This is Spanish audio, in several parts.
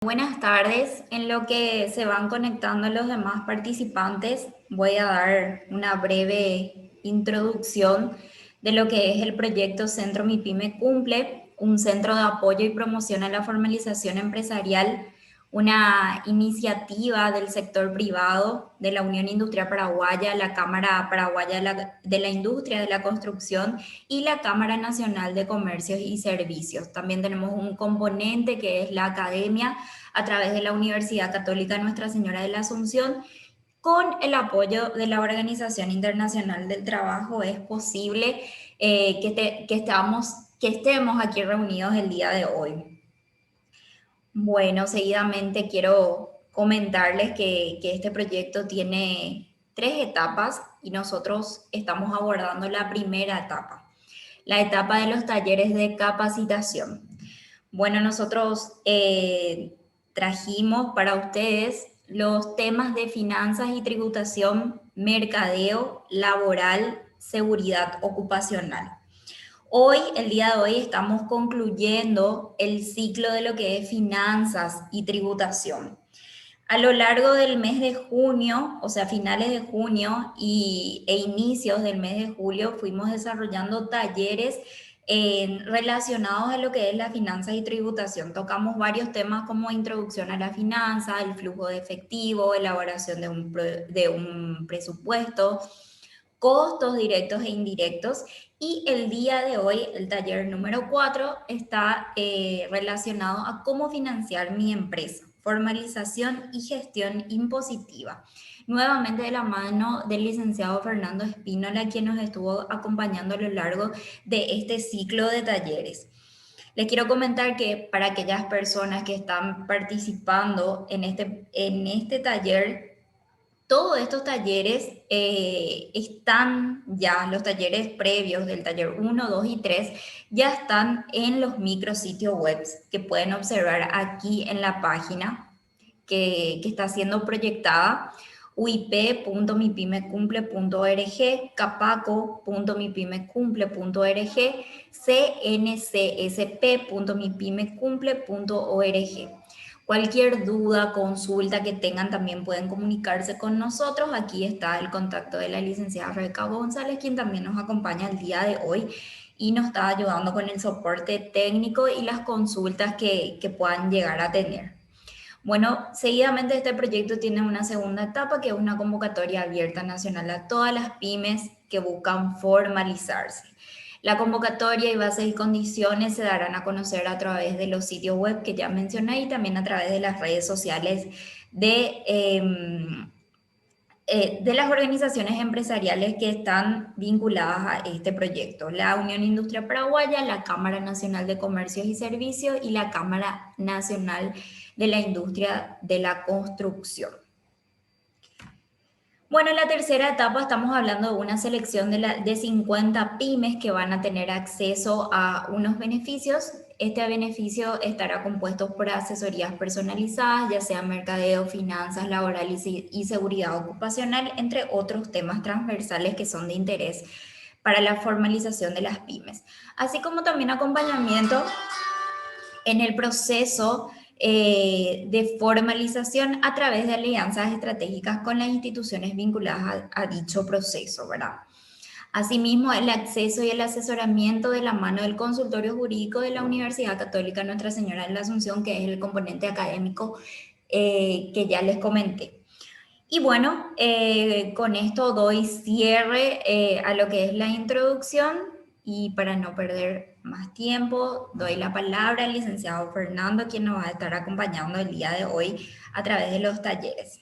Buenas tardes. En lo que se van conectando los demás participantes, voy a dar una breve introducción de lo que es el proyecto Centro MIPYME Cumple, un centro de apoyo y promoción a la formalización empresarial, una iniciativa del sector privado, de la Unión Industrial Paraguaya, la Cámara Paraguaya de la Industria de la Construcción y la Cámara Nacional de Comercios y Servicios. También tenemos un componente que es la academia a través de la Universidad Católica Nuestra Señora de la Asunción. Con el apoyo de la Organización Internacional del Trabajo es posible que estemos aquí reunidos el día de hoy. Bueno, seguidamente quiero comentarles que este proyecto tiene 3 etapas y nosotros estamos abordando la primera etapa, la etapa de los talleres de capacitación. Bueno, nosotros trajimos para ustedes los temas de finanzas y tributación, mercadeo, laboral, seguridad ocupacional. Hoy, el día de hoy, estamos concluyendo el ciclo de lo que es finanzas y tributación. A lo largo del mes de junio, o sea, finales de junio e inicios del mes de julio, fuimos desarrollando talleres relacionados a lo que es la finanza y tributación. Tocamos varios temas como introducción a la finanza, el flujo de efectivo, elaboración de un presupuesto, costos directos e indirectos. Y el día de hoy, el taller número 4, está relacionado a cómo financiar mi empresa, formalización y gestión impositiva. Nuevamente de la mano del licenciado Fernando Espínola, quien nos estuvo acompañando a lo largo de este ciclo de talleres. Les quiero comentar que para aquellas personas que están participando en este taller, todos estos talleres están ya, los talleres previos del taller 1, 2 y 3, ya están en los micrositios web que pueden observar aquí en la página que está siendo proyectada: uip.mipymecumple.org, capaco.mipymecumple.org, cncsp.mipymecumple.org. Cualquier duda, consulta que tengan también pueden comunicarse con nosotros. Aquí está el contacto de la licenciada Rebeca González, quien también nos acompaña el día de hoy y nos está ayudando con el soporte técnico y las consultas que puedan llegar a tener. Bueno, seguidamente este proyecto tiene una segunda etapa, que es una convocatoria abierta nacional a todas las pymes que buscan formalizarse. La convocatoria y bases y condiciones se darán a conocer a través de los sitios web que ya mencioné y también a través de las redes sociales de las organizaciones empresariales que están vinculadas a este proyecto: la Unión Industrial Paraguaya, la Cámara Nacional de Comercios y Servicios y la Cámara Nacional de la Industria de la Construcción. Bueno, en la tercera etapa estamos hablando de una selección de 50 pymes que van a tener acceso a unos beneficios. Este beneficio estará compuesto por asesorías personalizadas, ya sea mercadeo, finanzas, laboral y seguridad ocupacional, entre otros temas transversales que son de interés para la formalización de las pymes, así como también acompañamiento en el proceso de formalización a través de alianzas estratégicas con las instituciones vinculadas a dicho proceso, ¿verdad? Asimismo, el acceso y el asesoramiento de la mano del consultorio jurídico de la Universidad Católica Nuestra Señora de la Asunción, que es el componente académico que ya les comenté. Y bueno, con esto doy cierre a lo que es la introducción, y para no perder más tiempo, doy la palabra al licenciado Fernando, quien nos va a estar acompañando el día de hoy a través de los talleres.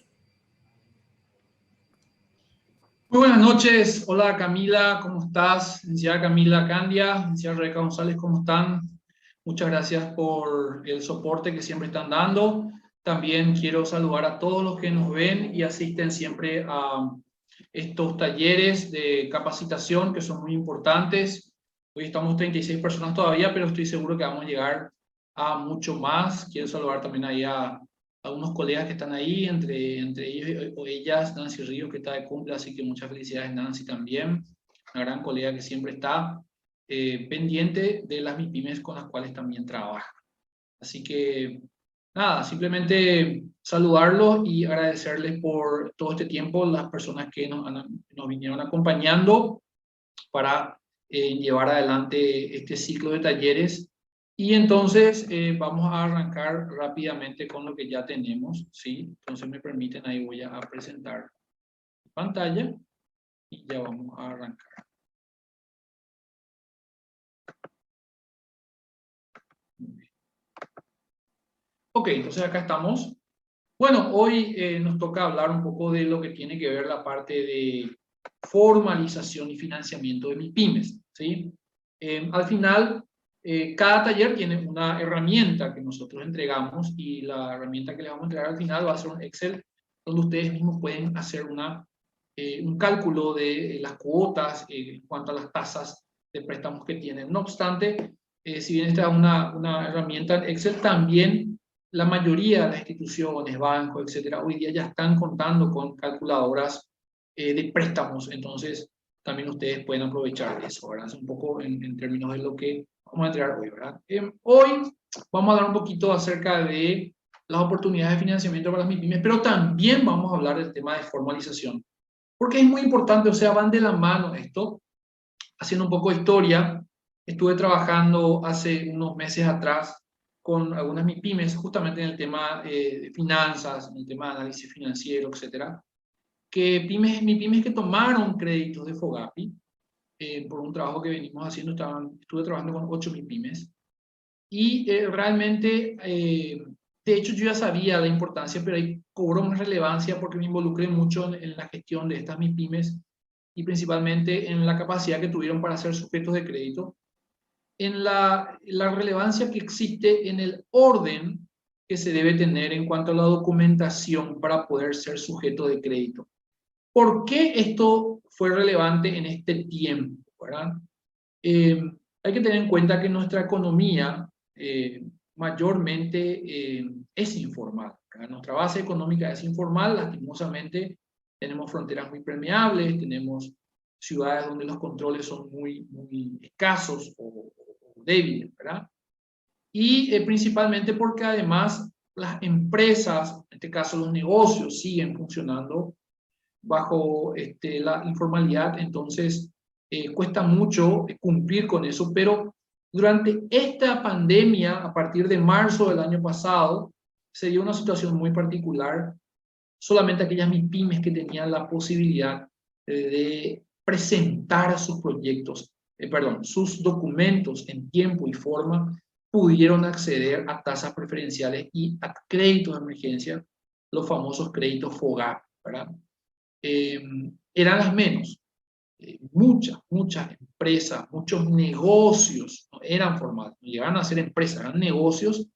Muy buenas noches, hola Camila, ¿cómo estás? Licenciada Camila Candia, licenciada Rebeca González, ¿cómo están? Muchas gracias por el soporte que siempre están dando. También quiero saludar a todos los que nos ven y asisten siempre a estos talleres de capacitación que son muy importantes. Hoy estamos 36 personas todavía, pero estoy seguro que vamos a llegar a mucho más. Quiero saludar también ahí a unos colegas que están ahí, entre ellos o ellas, Nancy Ríos, que está de cumple, así que muchas felicidades Nancy también, una gran colega que siempre está pendiente de las MIPYMES con las cuales también trabaja. Así que nada, simplemente saludarlos y agradecerles por todo este tiempo, las personas que nos vinieron acompañando para llevar adelante este ciclo de talleres. Y entonces vamos a arrancar rápidamente con lo que ya tenemos, ¿sí? Entonces me permiten, ahí voy a presentar pantalla y ya vamos a arrancar. Ok, entonces acá estamos. Bueno, hoy nos toca hablar un poco de lo que tiene que ver la parte de formalización y financiamiento de MIPYMES, ¿sí? Al final, cada taller tiene una herramienta que nosotros entregamos y la herramienta que les vamos a entregar al final va a ser un Excel donde ustedes mismos pueden hacer un cálculo de las cuotas en cuanto a las tasas de préstamos que tienen. No obstante, si bien esta es una herramienta en Excel, también la mayoría de las instituciones, bancos, etcétera, hoy día ya están contando con calculadoras de préstamos, entonces también ustedes pueden aprovechar eso, ¿verdad? Es un poco en términos de lo que vamos a entregar hoy, ¿verdad? Hoy vamos a hablar un poquito acerca de las oportunidades de financiamiento para las MIPYMES, pero también vamos a hablar del tema de formalización, porque es muy importante, o sea, van de la mano esto. Haciendo un poco de historia, estuve trabajando hace unos meses atrás con algunas MIPYMES, justamente en el tema de finanzas, en el tema de análisis financiero, etcétera, que MIPYMES que tomaron créditos de FOGAPI, por un trabajo que venimos haciendo, estuve trabajando con 8 MIPYMES, y realmente, de hecho yo ya sabía la importancia, pero ahí cobró más relevancia porque me involucré mucho en la gestión de estas MIPYMES y principalmente en la capacidad que tuvieron para ser sujetos de crédito, en la relevancia que existe en el orden que se debe tener en cuanto a la documentación para poder ser sujeto de crédito. ¿Por qué esto fue relevante en este tiempo, ¿verdad? Hay que tener en cuenta que nuestra economía mayormente es informal, ¿verdad? Nuestra base económica es informal, lastimosamente tenemos fronteras muy permeables, tenemos ciudades donde los controles son muy escasos o débiles, ¿verdad? Y principalmente porque además las empresas, en este caso los negocios, siguen funcionando bajo la informalidad, entonces cuesta mucho cumplir con eso, pero durante esta pandemia, a partir de marzo del año pasado, se dio una situación muy particular. Solamente aquellas MIPYMES que tenían la posibilidad de presentar sus proyectos, sus documentos en tiempo y forma, pudieron acceder a tasas preferenciales y a créditos de emergencia, los famosos créditos FOGAP, ¿verdad? Eran las menos. Muchas empresas, muchos negocios no eran formales, no llegaron a ser empresas, eran negocios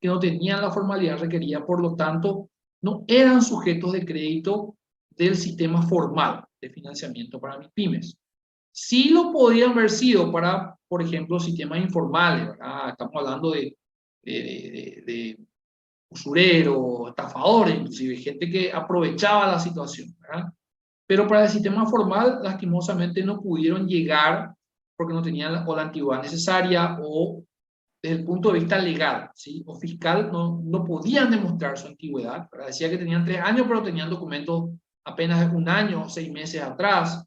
que no tenían la formalidad requerida, por lo tanto, no eran sujetos de crédito del sistema formal de financiamiento para MIPYMES. Sí lo podían haber sido para, por ejemplo, sistemas informales, ¿verdad? Estamos hablando de usureros, estafadores, inclusive gente que aprovechaba la situación, ¿verdad? Pero para el sistema formal, lastimosamente no pudieron llegar porque no tenían o la antigüedad necesaria o desde el punto de vista legal, ¿sí? O fiscal, no podían demostrar su antigüedad, ¿verdad? Decía que tenían 3 años, pero tenían documentos apenas de 1 año, 6 meses atrás.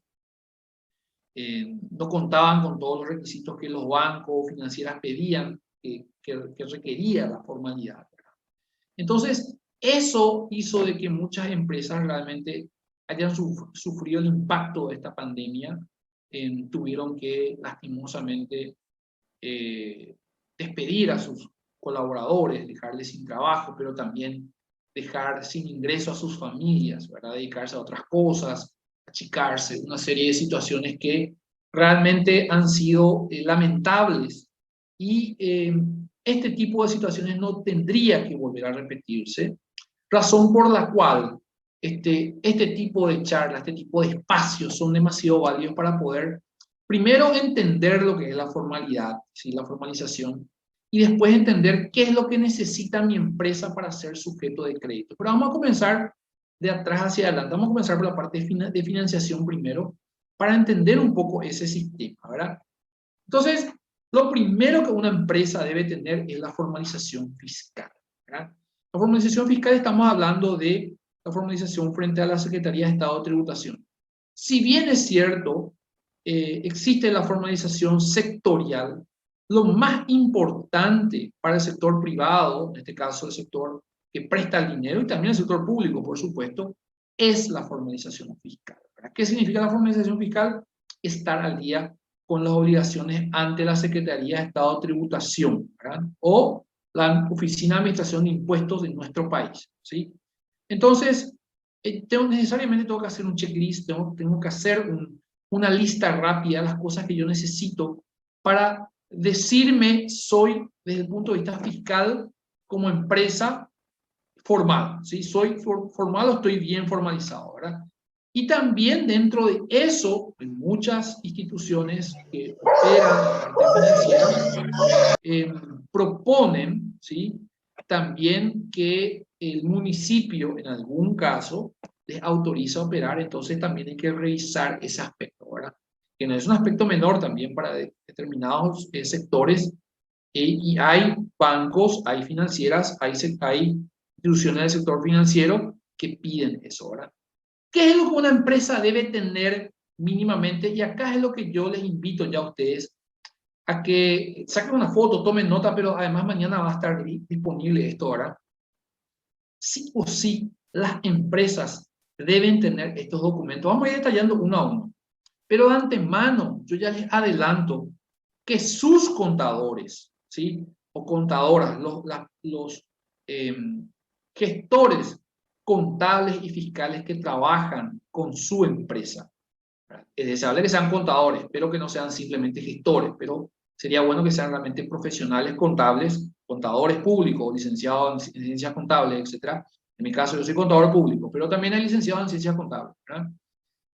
No contaban con todos los requisitos que los bancos financieras pedían, que requería la formalidad, ¿verdad? Entonces, eso hizo de que muchas empresas realmente hayan sufrido el impacto de esta pandemia, tuvieron que lastimosamente despedir a sus colaboradores, dejarles sin trabajo, pero también dejar sin ingreso a sus familias, ¿verdad? Dedicarse a otras cosas, achicarse, una serie de situaciones que realmente han sido lamentables y este tipo de situaciones no tendría que volver a repetirse, razón por la cual este tipo de charlas, este tipo de espacios son demasiado válidos para poder primero entender lo que es la formalidad, ¿sí? La formalización, y después entender qué es lo que necesita mi empresa para ser sujeto de crédito. Pero vamos a comenzar de atrás hacia adelante, vamos a comenzar por la parte de financiación primero, para entender un poco ese sistema, ¿verdad? Entonces, lo primero que una empresa debe tener es la formalización fiscal, ¿verdad? La formalización fiscal estamos hablando de la formalización frente a la Secretaría de Estado de Tributación. Si bien es cierto, existe la formalización sectorial, lo más importante para el sector privado, en este caso el sector que presta el dinero y también el sector público, por supuesto, es la formalización fiscal, ¿verdad? ¿Qué significa la formalización fiscal? Estar al día con las obligaciones ante la Secretaría de Estado de Tributación, ¿verdad? O la Oficina de Administración de Impuestos de nuestro país, ¿sí? Entonces, necesariamente tengo que hacer un checklist, tengo que hacer una lista rápida de las cosas que yo necesito para decirme soy, desde el punto de vista fiscal, como empresa formal, ¿sí? Soy formal o estoy bien formalizado, ¿verdad? Y también dentro de eso, en muchas instituciones que operan en la parte financiera, proponen, ¿sí? También que el municipio, en algún caso, les autoriza a operar, entonces también hay que revisar ese aspecto, ¿verdad? Que no es un aspecto menor también para determinados sectores, y hay bancos, hay financieras, hay instituciones del sector financiero que piden eso, ¿verdad? ¿Qué es lo que una empresa debe tener mínimamente? Y acá es lo que yo les invito ya a ustedes a que saquen una foto, tomen nota, pero además mañana va a estar disponible esto, ¿verdad? Sí o sí, las empresas deben tener estos documentos. Vamos a ir detallando uno a uno. Pero de antemano, yo ya les adelanto que sus contadores, ¿sí? O contadoras, los eh, gestores contables y fiscales que trabajan con su empresa. Es deseable que sean contadores, pero que no sean simplemente gestores, pero sería bueno que sean realmente profesionales contables, contadores públicos, licenciados en ciencias contables, etc. En mi caso, yo soy contador público, pero también hay licenciados en ciencias contables, ¿verdad?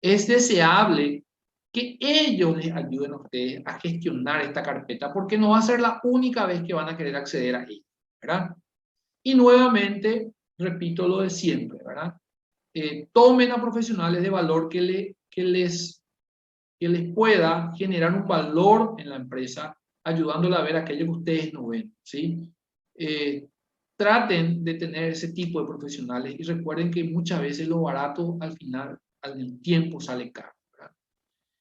Es deseable que ellos les ayuden a ustedes a gestionar esta carpeta, porque no va a ser la única vez que van a querer acceder a ella, ¿verdad? Y nuevamente, repito lo de siempre, ¿verdad? Tomen a profesionales de valor que les pueda generar un valor en la empresa, ayudándola a ver aquello que ustedes no ven, ¿sí? Traten de tener ese tipo de profesionales y recuerden que muchas veces lo barato al final, al tiempo, sale caro, ¿verdad?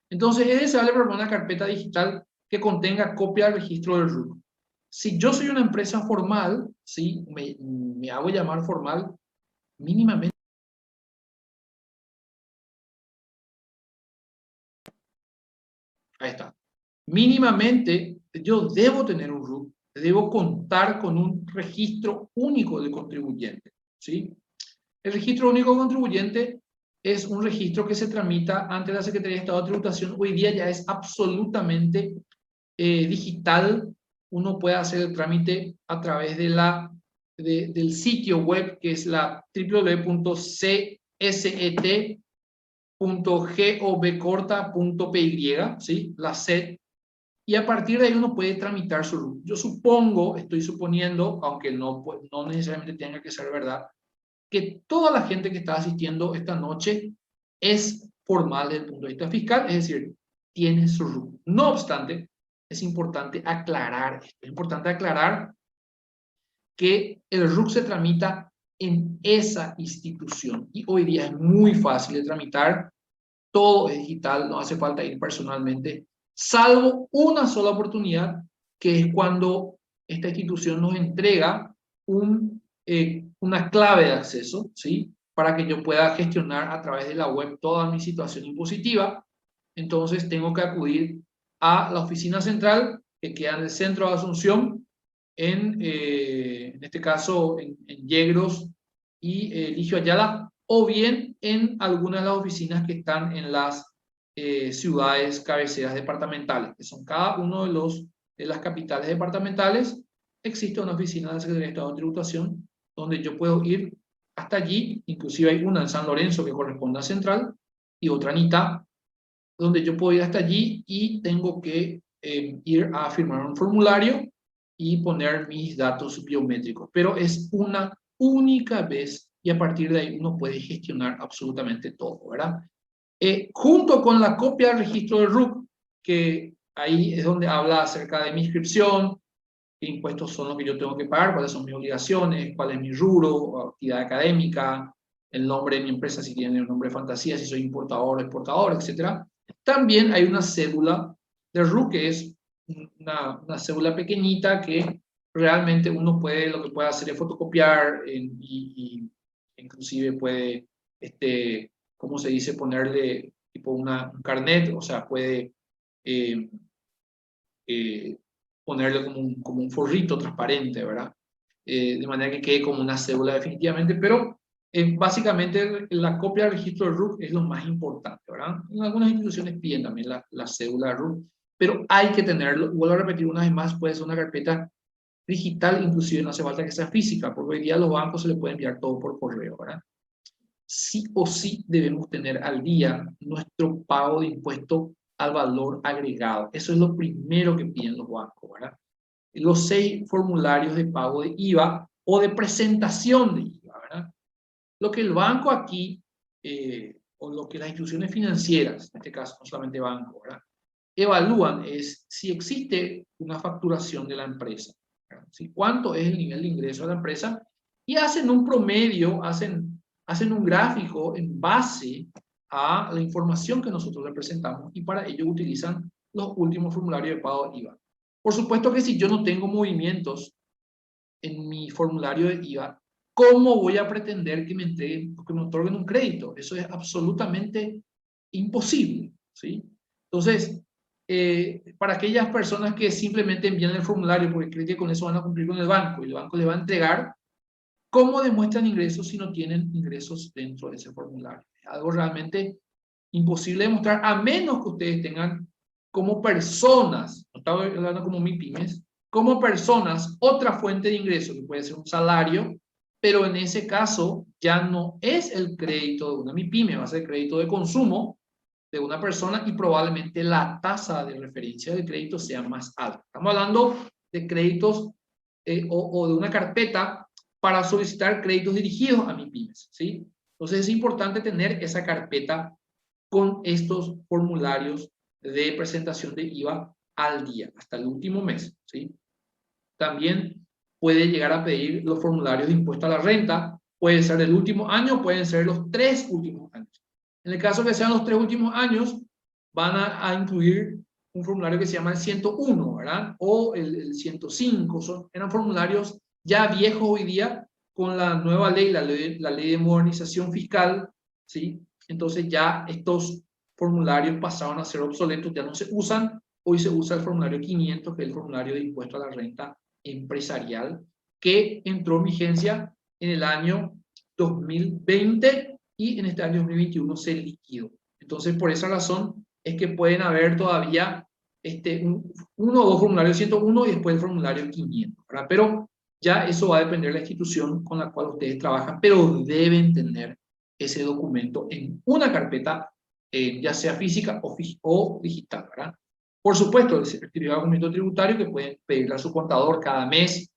Entonces, es deseable proponer una carpeta digital que contenga copia del registro del RUC. Si yo soy una empresa formal, ¿sí? Me hago llamar formal, mínimamente. Ahí está. Mínimamente, yo debo tener un RUC, debo contar con un registro único de contribuyente, ¿sí? El registro único de contribuyente es un registro que se tramita ante la Secretaría de Estado de Tributación. Hoy día ya es absolutamente digital. Uno puede hacer el trámite a través del sitio web, que es la www.cset.govcorta.py, ¿sí? La SET. Y a partir de ahí uno puede tramitar su RUC. Yo supongo, estoy suponiendo, aunque no necesariamente tenga que ser verdad, que toda la gente que está asistiendo esta noche es formal desde el punto de vista fiscal, es decir, tiene su RUC. No obstante, es importante aclarar esto. Es importante aclarar que el RUC se tramita en esa institución y hoy día es muy fácil de tramitar. Todo es digital, no hace falta ir personalmente, salvo una sola oportunidad, que es cuando esta institución nos entrega una clave de acceso, ¿sí? Para que yo pueda gestionar a través de la web toda mi situación impositiva. Entonces tengo que acudir a la oficina central que queda en el centro de Asunción, en este caso en Yegros y Ligio Ayala, o bien en algunas de las oficinas que están en las ciudades cabeceras departamentales, que son cada uno de las capitales departamentales. Existe una oficina de la Secretaría de Estado de Tributación donde yo puedo ir hasta allí, inclusive hay una en San Lorenzo que corresponde a Central y otra en Itá, donde yo puedo ir hasta allí y tengo que ir a firmar un formulario y poner mis datos biométricos. Pero es una única vez y a partir de ahí uno puede gestionar absolutamente todo, ¿verdad? Junto con la copia del registro del RUC, que ahí es donde habla acerca de mi inscripción, qué impuestos son los que yo tengo que pagar, cuáles son mis obligaciones, cuál es mi rubro, actividad académica, el nombre de mi empresa, si tiene un nombre de fantasía, si soy importador o exportador, etc. También hay una cédula de RUC, que es una cédula pequeñita que realmente uno puede, lo que puede hacer es fotocopiar y inclusive puede, ¿cómo se dice? Ponerle tipo un carnet, o sea, puede eh, eh, ponerle como un forrito transparente, ¿verdad? De manera que quede como una cédula definitivamente, pero básicamente la copia del registro de RUC es lo más importante, ¿verdad? En algunas instituciones piden también la cédula de RUC, pero hay que tenerlo. Vuelvo a repetir una vez más, puede ser una carpeta digital, inclusive no hace falta que sea física, porque hoy día a los bancos se les puede enviar todo por correo, ¿verdad? Sí o sí debemos tener al día nuestro pago de impuesto al valor agregado. Eso es lo primero que piden los bancos, ¿verdad? Los 6 formularios de pago de IVA o de presentación de IVA, ¿verdad? Lo que el banco aquí, o lo que las instituciones financieras, en este caso no solamente banco, ¿verdad?, evalúan es si existe una facturación de la empresa, ¿verdad? ¿Sí? ¿Cuánto es el nivel de ingreso de la empresa? Y hacen un promedio, hacen un gráfico en base a la información que nosotros le presentamos, y para ello utilizan los últimos formularios de pago de IVA. Por supuesto que si yo no tengo movimientos en mi formulario de IVA, ¿cómo voy a pretender que me entreguen, que me otorguen un crédito? Eso es absolutamente imposible, ¿sí? Entonces, para aquellas personas que simplemente envían el formulario porque creen que con eso van a cumplir con el banco y el banco le va a entregar, ¿cómo demuestran ingresos si no tienen ingresos dentro de ese formulario? Es algo realmente imposible de mostrar, a menos que ustedes tengan como personas, no estaba hablando como MIPYMES, como personas otra fuente de ingreso, que puede ser un salario, pero en ese caso ya no es el crédito de una MIPYME, va a ser crédito de consumo de una persona y probablemente la tasa de referencia de crédito sea más alta. Estamos hablando de créditos o de una carpeta para solicitar créditos dirigidos a MIPYMES, ¿sí? Entonces es importante tener esa carpeta con estos formularios de presentación de IVA al día, hasta el último mes, ¿sí? También puede llegar a pedir los formularios de impuesto a la renta, puede ser del último año, pueden ser los 3 últimos años. En el caso que sean los 3 últimos años, van a incluir un formulario que se llama el 101, ¿verdad? O el 105, eran formularios ya viejos hoy día con la nueva ley, la ley de modernización fiscal, ¿sí? Entonces ya estos formularios pasaron a ser obsoletos, ya no se usan. Hoy se usa el formulario 500, que es el formulario de impuesto a la renta empresarial, que entró en vigencia en el año 2020 y en este año 2021 se liquidó. Entonces, por esa razón es que pueden haber todavía uno o dos formularios 101 y después el formulario 500, ¿verdad? Pero ya eso va a depender de la institución con la cual ustedes trabajan, pero deben tener ese documento en una carpeta, ya sea física o digital, ¿verdad? Por supuesto, el certificado de cumplimiento tributario que pueden pedirle a su contador cada mes.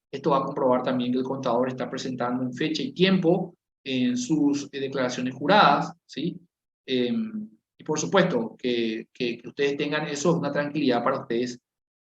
Esto va a comprobar también que el contador está presentando en fecha y tiempo en sus declaraciones juradas, ¿sí? Y por supuesto, que ustedes tengan eso es una tranquilidad para ustedes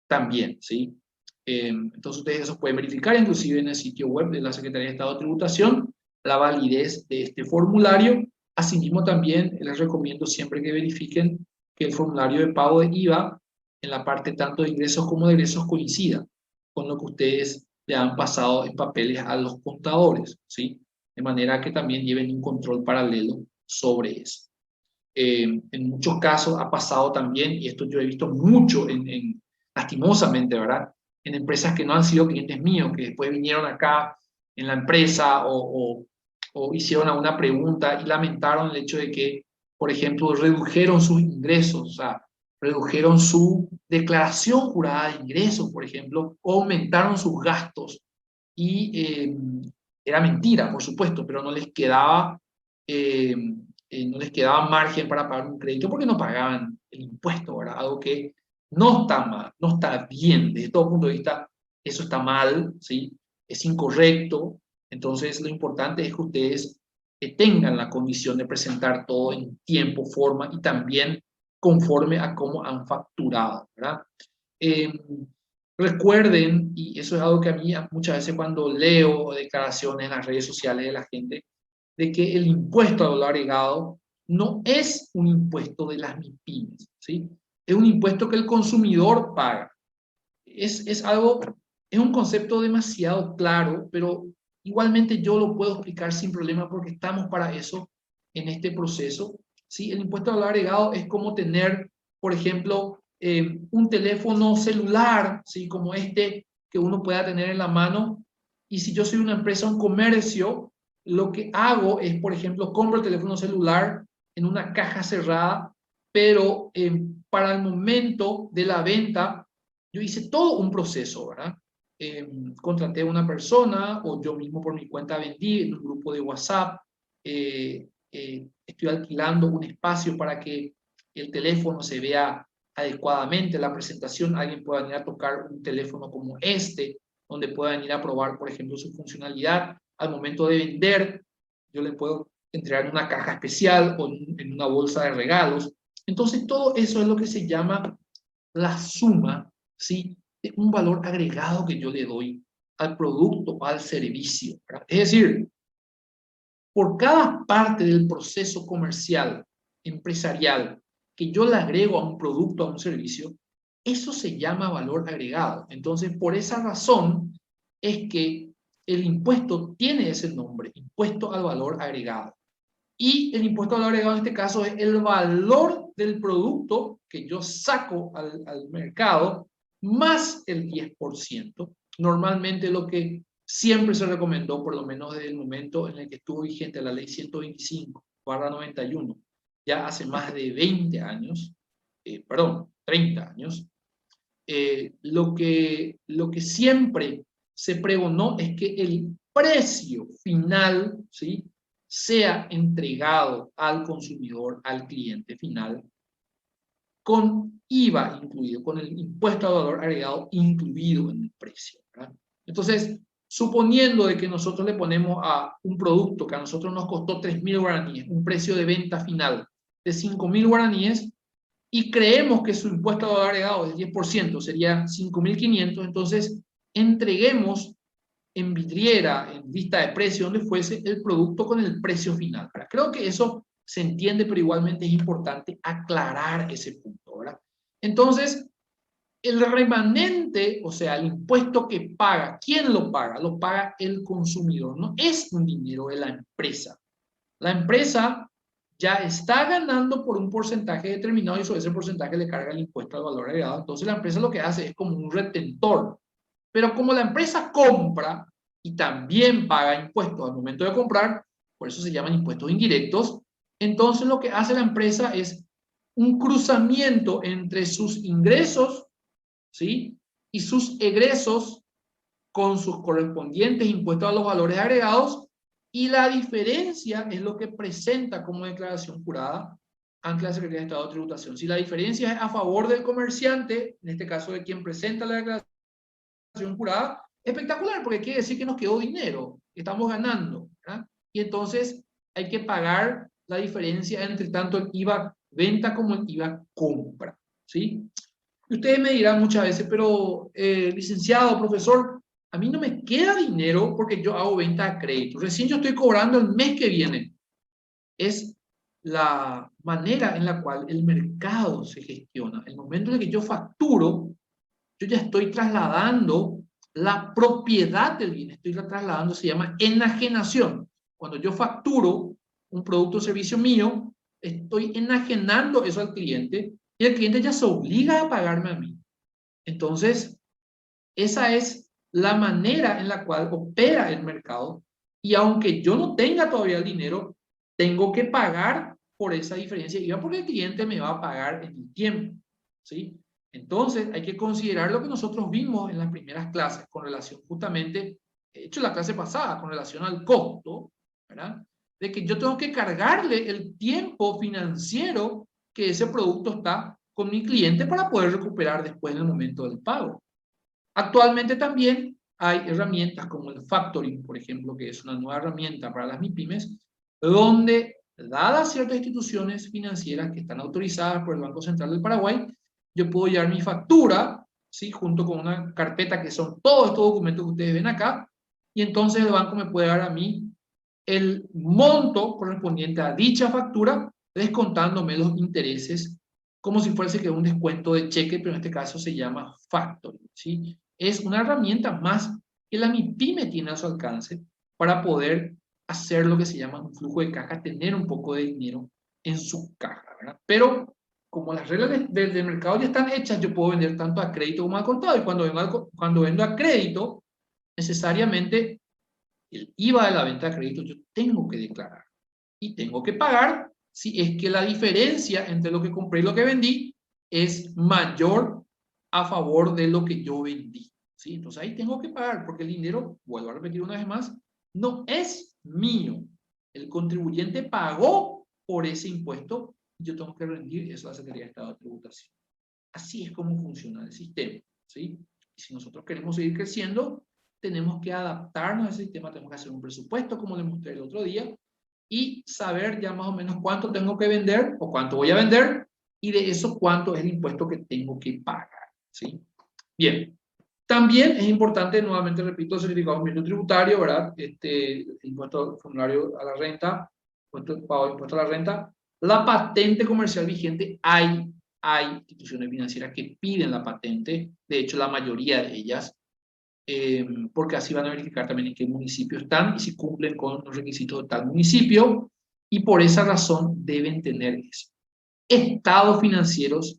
también, ¿sí? Entonces ustedes eso pueden verificar inclusive en el sitio web de la Secretaría de Estado de Tributación, la validez de este formulario. Asimismo también les recomiendo siempre que verifiquen que el formulario de pago de IVA en la parte tanto de ingresos como de egresos coincida con lo que ustedes le han pasado en papeles a los contadores, ¿sí? De manera que también lleven un control paralelo sobre eso. En muchos casos ha pasado también, y esto yo he visto mucho, lastimosamente, ¿verdad? En empresas que no han sido clientes míos, que después vinieron acá en la empresa o hicieron alguna pregunta y lamentaron el hecho de que, por ejemplo, redujeron sus ingresos, o sea, redujeron su declaración jurada de ingresos, por ejemplo, o aumentaron sus gastos. Y era mentira, por supuesto, pero eh, no les quedaba margen para pagar un crédito porque no pagaban el impuesto, ¿verdad? Algo que no está mal, no está bien, desde todo punto de vista, eso está mal, ¿sí? Es incorrecto. Entonces, lo importante es que ustedes tengan la condición de presentar todo en tiempo, forma y también conforme a cómo han facturado, ¿verdad? recuerden, y eso es algo que a mí muchas veces cuando leo declaraciones en las redes sociales de la gente, de que el impuesto al valor agregado no es un impuesto de las MIPYMES, ¿sí? Es un impuesto que el consumidor paga. Es algo, es un concepto demasiado claro, pero igualmente yo lo puedo explicar sin problema porque estamos para eso en este proceso, ¿sí? El impuesto al valor agregado es como tener, por ejemplo, un teléfono celular, ¿sí? Como este que uno pueda tener en la mano, y si yo soy una empresa, un comercio, lo que hago es, por ejemplo, compro el teléfono celular en una caja cerrada, pero para el momento de la venta, yo hice todo un proceso, ¿verdad? Contraté a una persona o yo mismo por mi cuenta vendí en un grupo de WhatsApp, estoy alquilando un espacio para que el teléfono se vea adecuadamente, la presentación, alguien pueda venir a tocar un teléfono como este, donde pueda venir a probar, por ejemplo, su funcionalidad. Al momento de vender, yo le puedo entregar en una caja especial o en una bolsa de regalos. Entonces, todo eso es lo que se llama la suma, ¿sí? De un valor agregado que yo le doy al producto o al servicio, ¿verdad? Es decir, por cada parte del proceso comercial, empresarial, que yo le agrego a un producto, a un servicio, eso se llama valor agregado. Entonces, por esa razón es que el impuesto tiene ese nombre, impuesto al valor agregado. Y el impuesto al valor agregado en este caso es el valor del producto que yo saco al mercado más el 10%. Normalmente lo que siempre se recomendó, por lo menos desde el momento en el que estuvo vigente la ley 125/91, ya hace más de 20 años, perdón, 30 años, lo que siempre se pregonó es que el precio final, ¿sí?, sea entregado al consumidor, al cliente final, con IVA incluido, con el impuesto al valor agregado incluido en el precio, ¿verdad? Entonces, suponiendo de que nosotros le ponemos a un producto que a nosotros nos costó 3.000 guaraníes, un precio de venta final de 5.000 guaraníes, y creemos que su impuesto al valor agregado es 10%, sería 5.500, entonces entreguemos en vidriera, en lista de precio, donde fuese, el producto con el precio final. ¿Verdad? Creo que eso se entiende, pero igualmente es importante aclarar ese punto, ¿verdad? Entonces, el remanente, o sea, el impuesto que paga, ¿quién lo paga? Lo paga el consumidor, no es un dinero de la empresa. La empresa ya está ganando por un porcentaje determinado y sobre ese porcentaje le carga el impuesto al valor agregado. Entonces la empresa lo que hace es como un retentor. Pero como la empresa compra y también paga impuestos al momento de comprar, por eso se llaman impuestos indirectos, entonces lo que hace la empresa es un cruzamiento entre sus ingresos, ¿sí?, y sus egresos con sus correspondientes impuestos a los valores agregados, y la diferencia es lo que presenta como declaración jurada ante la Secretaría de Estado de Tributación. Si la diferencia es a favor del comerciante, en este caso de quien presenta la declaración jurada, espectacular, porque quiere decir que nos quedó dinero, que estamos ganando, ¿verdad? Y entonces hay que pagar la diferencia entre tanto el IVA venta como el IVA compra, ¿sí? Y ustedes me dirán muchas veces, pero licenciado, profesor, a mí no me queda dinero porque yo hago venta a crédito. Recién yo estoy cobrando el mes que viene. Es la manera en la cual el mercado se gestiona. El momento en el que yo facturo, yo ya estoy trasladando la propiedad del bien. Estoy trasladando, se llama enajenación. Cuando yo facturo un producto o servicio mío, estoy enajenando eso al cliente y el cliente ya se obliga a pagarme a mí. Entonces, esa es la manera en la cual opera el mercado, y aunque yo no tenga todavía el dinero, tengo que pagar por esa diferencia de IVA porque el cliente me va a pagar en el tiempo, ¿sí? Entonces, hay que considerar lo que nosotros vimos en las primeras clases con relación justamente, de hecho la clase pasada, con relación al costo, ¿verdad? De que yo tengo que cargarle el tiempo financiero que ese producto está con mi cliente para poder recuperar después en el momento del pago. Actualmente también hay herramientas como el factoring, por ejemplo, que es una nueva herramienta para las MIPYMES, donde, dadas ciertas instituciones financieras que están autorizadas por el Banco Central del Paraguay, yo puedo llevar mi factura ¿sí? Junto con una carpeta que son todos estos documentos que ustedes ven acá, y entonces el banco me puede dar a mí el monto correspondiente a dicha factura, descontándome los intereses, como si fuese que un descuento de cheque, pero en este caso se llama factoring, ¿sí? Es una herramienta más que la MIPYME tiene a su alcance para poder hacer lo que se llama un flujo de caja, tener un poco de dinero en su caja, ¿verdad? Pero como las reglas del mercado ya están hechas, yo puedo vender tanto a crédito como a contado, y cuando vendo a crédito, necesariamente el IVA de la venta de crédito yo tengo que declarar y tengo que pagar si es que la diferencia entre lo que compré y lo que vendí es mayor a favor de lo que yo vendí, ¿sí? Entonces ahí tengo que pagar porque el dinero, vuelvo a repetir una vez más, no es mío. El contribuyente pagó por ese impuesto y yo tengo que rendir eso a la Secretaría de Estado de Tributación. Así es como funciona el sistema, ¿sí? Y si nosotros queremos seguir creciendo, tenemos que adaptarnos a ese sistema, tenemos que hacer un presupuesto, como les mostré el otro día, y saber ya más o menos cuánto tengo que vender o cuánto voy a vender, y de eso cuánto es el impuesto que tengo que pagar, ¿sí? Bien. También es importante, nuevamente repito, el certificado de cumplimiento tributario, ¿verdad? El impuesto formulario a la renta, pago de impuesto a la renta, la patente comercial vigente. Hay instituciones financieras que piden la patente, de hecho la mayoría de ellas, porque así van a verificar también en qué municipio están y si cumplen con los requisitos de tal municipio, y por esa razón deben tener eso. Estados financieros,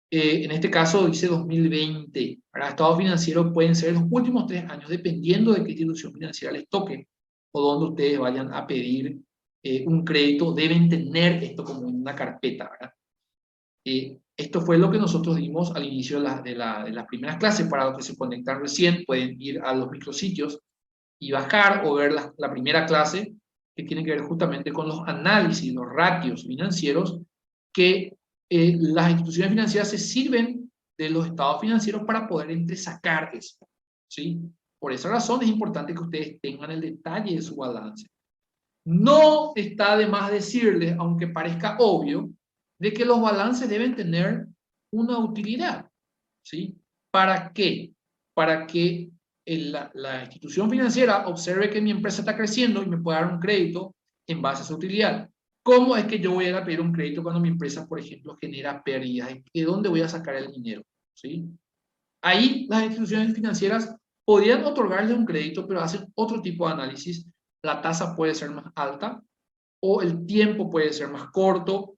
en este caso dice 2020, para estados financieros pueden ser los últimos 3 años, dependiendo de qué institución financiera les toque o donde ustedes vayan a pedir un crédito, deben tener esto como en una carpeta, ¿verdad? Esto fue lo que nosotros dimos al inicio de las primeras clases. Para los que se conectan recién, pueden ir a los micrositios y bajar o ver la primera clase, que tiene que ver justamente con los análisis, los ratios financieros, que las instituciones financieras se sirven de los estados financieros para poder entresacar eso, ¿sí? Por esa razón es importante que ustedes tengan el detalle de su balance. No está de más decirles, aunque parezca obvio, de que los balances deben tener una utilidad, ¿sí? ¿Para qué? Para que la institución financiera observe que mi empresa está creciendo y me pueda dar un crédito en base a su utilidad. ¿Cómo es que yo voy a ir a pedir un crédito cuando mi empresa, por ejemplo, genera pérdidas? ¿De dónde voy a sacar el dinero? ¿Sí? Ahí las instituciones financieras podrían otorgarle un crédito, pero hacen otro tipo de análisis. La tasa puede ser más alta o el tiempo puede ser más corto.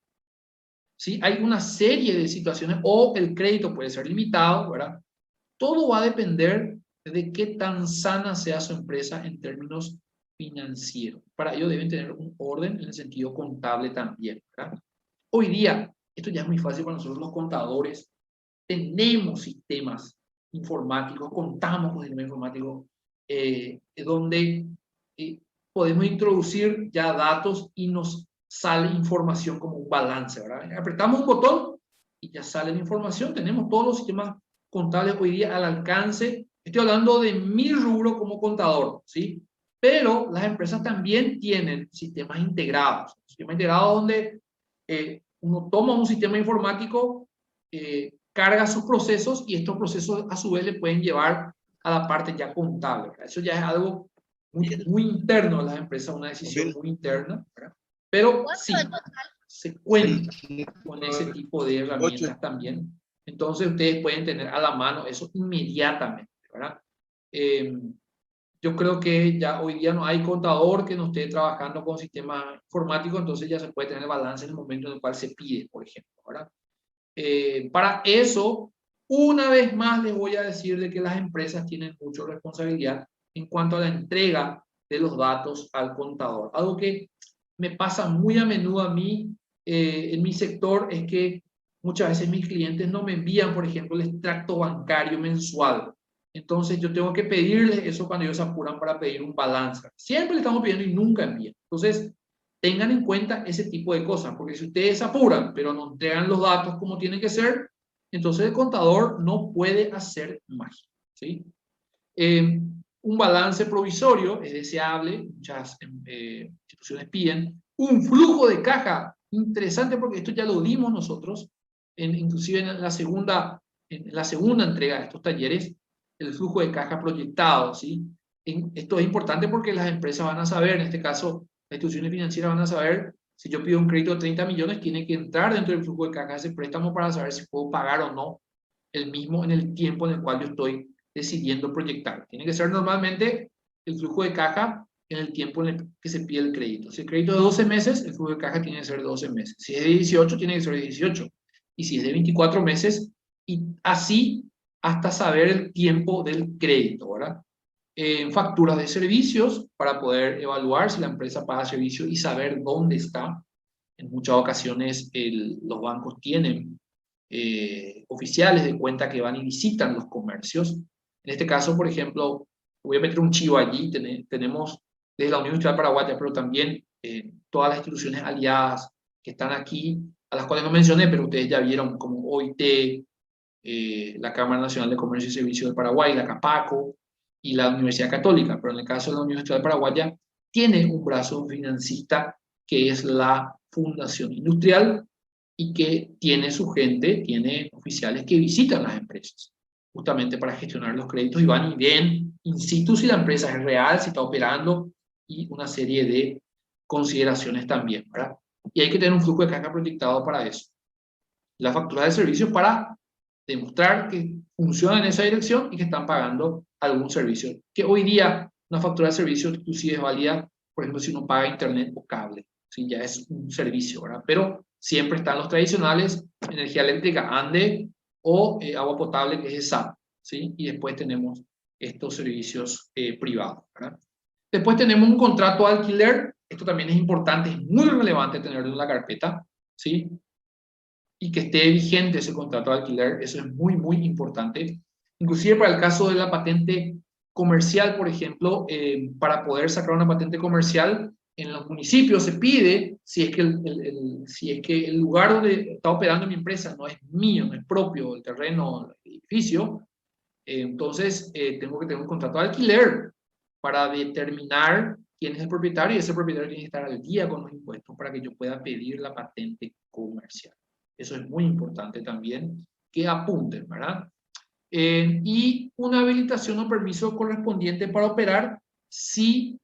¿Sí? Hay una serie de situaciones, o el crédito puede ser limitado, ¿verdad? Todo va a depender de qué tan sana sea su empresa en términos financieros. Para ello deben tener un orden en el sentido contable también, ¿verdad? Hoy día, esto ya es muy fácil para nosotros los contadores. Tenemos sistemas informáticos, contamos con sistemas informáticos donde podemos introducir ya datos y nos sale información como un balance, ¿verdad? Apretamos un botón y ya sale la información. Tenemos todos los sistemas contables hoy día al alcance. Estoy hablando de mi rubro como contador, ¿sí? Pero las empresas también tienen sistemas integrados donde uno toma un sistema informático, carga sus procesos y estos procesos a su vez le pueden llevar a la parte ya contable, ¿verdad? Eso ya es algo muy interno de las empresas, una decisión muy interna, ¿verdad? Pero sí, se cuenta con ese tipo de herramientas también. Entonces ustedes pueden tener a la mano eso inmediatamente, ¿verdad? Yo creo que ya hoy día no hay contador que no esté trabajando con sistema informático, entonces ya se puede tener balance en el momento en el cual se pide, por ejemplo, ¿verdad? Para eso, una vez más les voy a decir de que las empresas tienen mucha responsabilidad en cuanto a la entrega de los datos al contador. Algo que me pasa muy a menudo a mí en mi sector es que muchas veces mis clientes no me envían, por ejemplo, el extracto bancario mensual. Entonces yo tengo que pedirles eso cuando ellos se apuran para pedir un balance. Siempre le estamos pidiendo y nunca envían. Entonces, tengan en cuenta ese tipo de cosas, porque si ustedes apuran, pero no entregan los datos como tienen que ser, entonces el contador no puede hacer magia, ¿sí? Un balance provisorio es deseable, muchas instituciones piden. Un flujo de caja, interesante porque esto ya lo dimos nosotros, inclusive en la segunda en la segunda entrega de estos talleres, el flujo de caja proyectado, ¿sí? Esto es importante porque las empresas van a saber, en este caso, las instituciones financieras van a saber, si yo pido un crédito de 30 millones, tiene que entrar dentro del flujo de caja de ese préstamo para saber si puedo pagar o no el mismo en el tiempo en el cual yo estoy decidiendo proyectar. Tiene que ser normalmente el flujo de caja en el tiempo en el que se pide el crédito. Si el crédito es de 12 meses, el flujo de caja tiene que ser de 12 meses. Si es de 18, tiene que ser de 18. Y si es de 24 meses, y así hasta saber el tiempo del crédito, ¿verdad? Facturas de servicios para poder evaluar si la empresa paga servicios y saber dónde está. En muchas ocasiones los bancos tienen oficiales de cuenta que van y visitan los comercios. En este caso, por ejemplo, voy a meter un chivo allí, tenemos desde la Unión Industrial Paraguaya, pero también todas las instituciones aliadas que están aquí, a las cuales no mencioné, pero ustedes ya vieron, como OIT, la Cámara Nacional de Comercio y Servicios de Paraguay, la CAPACO y la Universidad Católica, pero en el caso de la Unión Industrial Paraguaya, tiene un brazo financista que es la Fundación Industrial y que tiene su gente, tiene oficiales que visitan las empresas, justamente para gestionar los créditos y van y ven in situ si la empresa es real, si está operando y una serie de consideraciones también, ¿verdad? Y hay que tener un flujo de caja proyectado para eso. La factura de servicios para demostrar que funcionan en esa dirección y que están pagando algún servicio. Que hoy día una factura de servicios inclusive es válida, por ejemplo, si uno paga internet o cable. ¿Sí? Ya es un servicio, ¿verdad? Pero siempre están los tradicionales, energía eléctrica, ANDE, o agua potable, que es ESAP, ¿sí? Y después tenemos estos servicios privados, ¿verdad? Después tenemos un contrato de alquiler. Esto también es importante, es muy relevante tenerlo en la carpeta, ¿sí? Y que esté vigente ese contrato de alquiler, eso es muy, muy importante. Inclusive para el caso de la patente comercial, por ejemplo, para poder sacar una patente comercial, en los municipios se pide, si es que si es que el lugar donde está operando mi empresa no es mío, no es propio, el terreno, el edificio, entonces tengo que tener un contrato de alquiler para determinar quién es el propietario y ese propietario tiene que estar al día con los impuestos para que yo pueda pedir la patente comercial. Eso es muy importante también que apunten, ¿verdad? Y una habilitación o permiso correspondiente para operar si,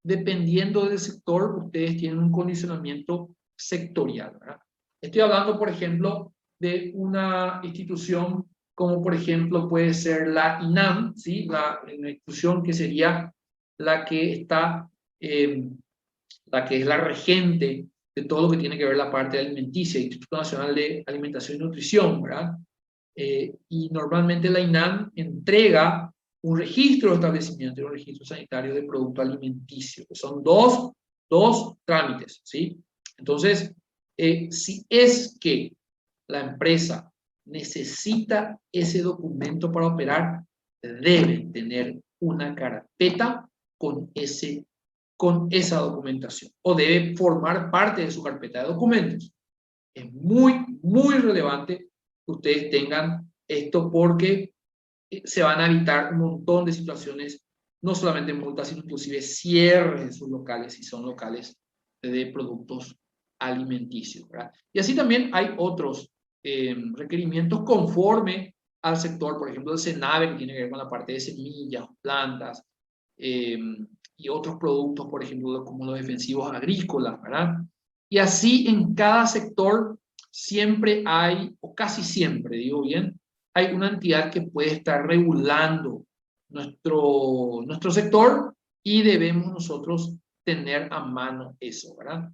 dependiendo del sector, ustedes tienen un condicionamiento sectorial, ¿verdad? Estoy hablando, por ejemplo, de una institución como, por ejemplo, puede ser la INAM, ¿sí? Una institución que sería la que está, la que es la regente de todo lo que tiene que ver la parte alimenticia, Instituto Nacional de Alimentación y Nutrición, ¿verdad? Y normalmente la INAM entrega un registro de establecimiento y un registro sanitario de producto alimenticio, que son dos trámites, ¿sí? Entonces, si es que la empresa necesita ese documento para operar, debe tener una carpeta con esa documentación o debe formar parte de su carpeta de documentos. Es muy, muy relevante que ustedes tengan esto porque se van a evitar un montón de situaciones, no solamente multas, sino inclusive cierres de sus locales si son locales de productos alimenticios, ¿verdad? Y así también hay otros requerimientos conforme al sector, por ejemplo, el CENAVE, que tiene que ver con la parte de semillas, plantas, y otros productos, por ejemplo, como los defensivos agrícolas, ¿verdad? Y así en cada sector siempre hay, o casi siempre, digo bien, hay una entidad que puede estar regulando nuestro sector y debemos nosotros tener a mano eso, ¿verdad?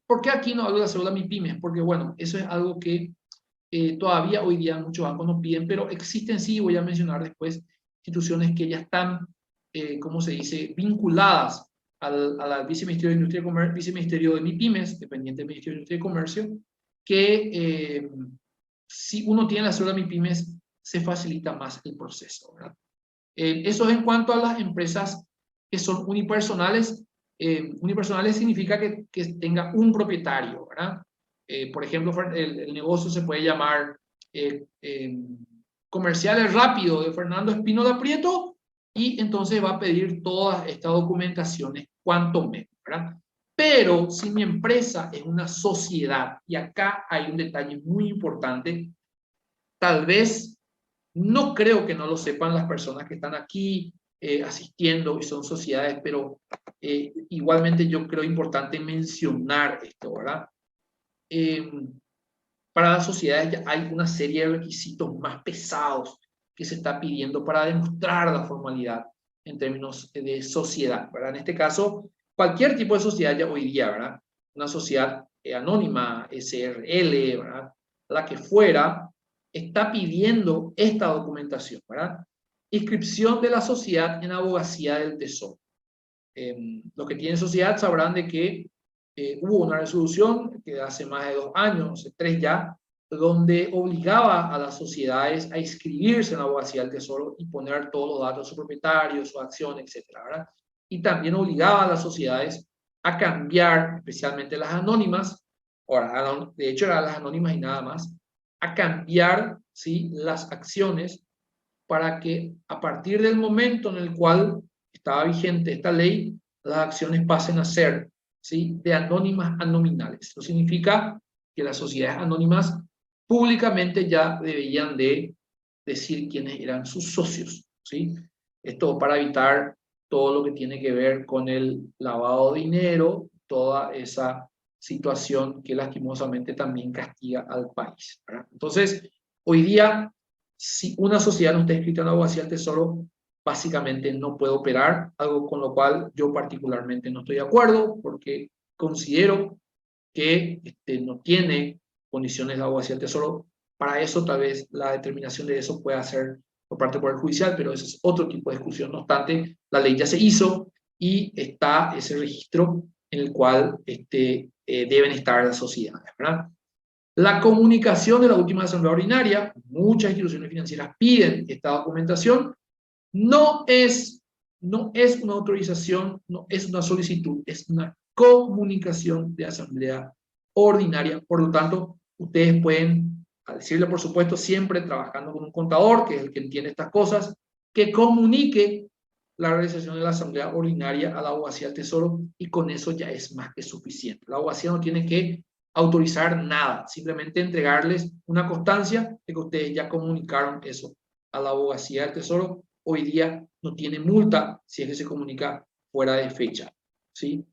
¿Por qué aquí no hablo de la cédula MIPYMES? Porque, bueno, eso es algo que todavía hoy día muchos bancos nos piden, pero existen, sí, voy a mencionar después, instituciones que ya están, ¿cómo se dice?, vinculadas al Viceministerio de Industria y Comercio, Viceministerio de MIPYMES, dependiente del Ministerio de Industria y Comercio, que si uno tiene la cédula MIPYMES, se facilita más el proceso, ¿verdad? Eso es en cuanto a las empresas que son unipersonales. Unipersonales significa que tenga un propietario, ¿verdad? Por ejemplo, el negocio se puede llamar Comerciales Rápido de Fernando Espínola Prieto y entonces va a pedir todas estas documentaciones cuanto menos, ¿verdad? Pero si mi empresa es una sociedad, y acá hay un detalle muy importante, tal vez, no creo que no lo sepan las personas que están aquí asistiendo y son sociedades, pero igualmente yo creo importante mencionar esto, ¿verdad? Para las sociedades ya hay una serie de requisitos más pesados que se está pidiendo para demostrar la formalidad en términos de sociedad, ¿verdad? En este caso, cualquier tipo de sociedad ya hoy día, ¿verdad? Una sociedad anónima, SRL, ¿verdad? La que fuera, está pidiendo esta documentación, ¿verdad? Inscripción de la sociedad en Abogacía del Tesoro. Los que tienen sociedad sabrán de que hubo una resolución que hace más de 2 años, 3 ya, donde obligaba a las sociedades a inscribirse en la Abogacía del Tesoro y poner todos los datos de sus propietarios, su acción, etcétera, ¿verdad? Y también obligaba a las sociedades a cambiar, especialmente las anónimas, ahora, de hecho eran las anónimas y nada más, a cambiar, ¿sí?, las acciones para que a partir del momento en el cual estaba vigente esta ley, las acciones pasen a ser, ¿sí?, de anónimas a nominales. Eso significa que las sociedades anónimas públicamente ya debían de decir quiénes eran sus socios, ¿sí? Esto para evitar todo lo que tiene que ver con el lavado de dinero, toda esa situación que lastimosamente también castiga al país, ¿verdad? Entonces, hoy día, si una sociedad no está inscrita en la Abogacía del Tesoro, básicamente no puede operar, algo con lo cual yo particularmente no estoy de acuerdo, porque considero que no tiene condiciones de Abogacía del Tesoro. Para eso tal vez la determinación de eso pueda ser por parte del Poder Judicial, pero ese es otro tipo de discusión. No obstante, la ley ya se hizo y está ese registro en el cual deben estar las sociedades, ¿verdad? La comunicación de la última asamblea ordinaria, muchas instituciones financieras piden esta documentación, no es una autorización, no es una solicitud, es una comunicación de asamblea ordinaria. Por lo tanto, ustedes pueden, al decirle por supuesto, siempre trabajando con un contador, que es el que entiende estas cosas, que comunique la realización de la asamblea ordinaria a la Abogacía del Tesoro, y con eso ya es más que suficiente. La abogacía no tiene que autorizar nada, simplemente entregarles una constancia de que ustedes ya comunicaron eso a la Abogacía del Tesoro. Hoy día no tiene multa si es que se comunica fuera de fecha, ¿sí?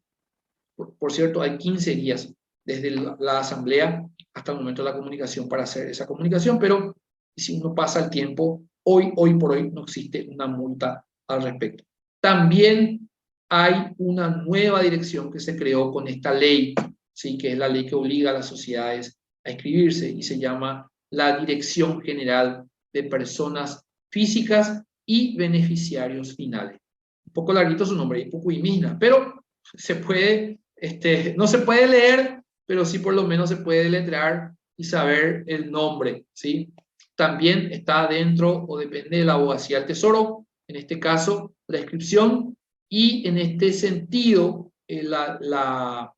Por cierto, hay 15 días desde la asamblea hasta el momento de la comunicación para hacer esa comunicación, pero si uno pasa el tiempo, hoy por hoy no existe una multa al respecto. También hay una nueva dirección que se creó con esta ley, ¿sí?, que es la ley que obliga a las sociedades a inscribirse, y se llama la Dirección General de Personas Físicas y Beneficiarios Finales. Un poco larguito su nombre, un poco imagina, pero se puede, no se puede leer, pero sí por lo menos se puede deletrear y saber el nombre, ¿sí? También está dentro o depende de la Abogacía del Tesoro, en este caso la inscripción, y en este sentido esta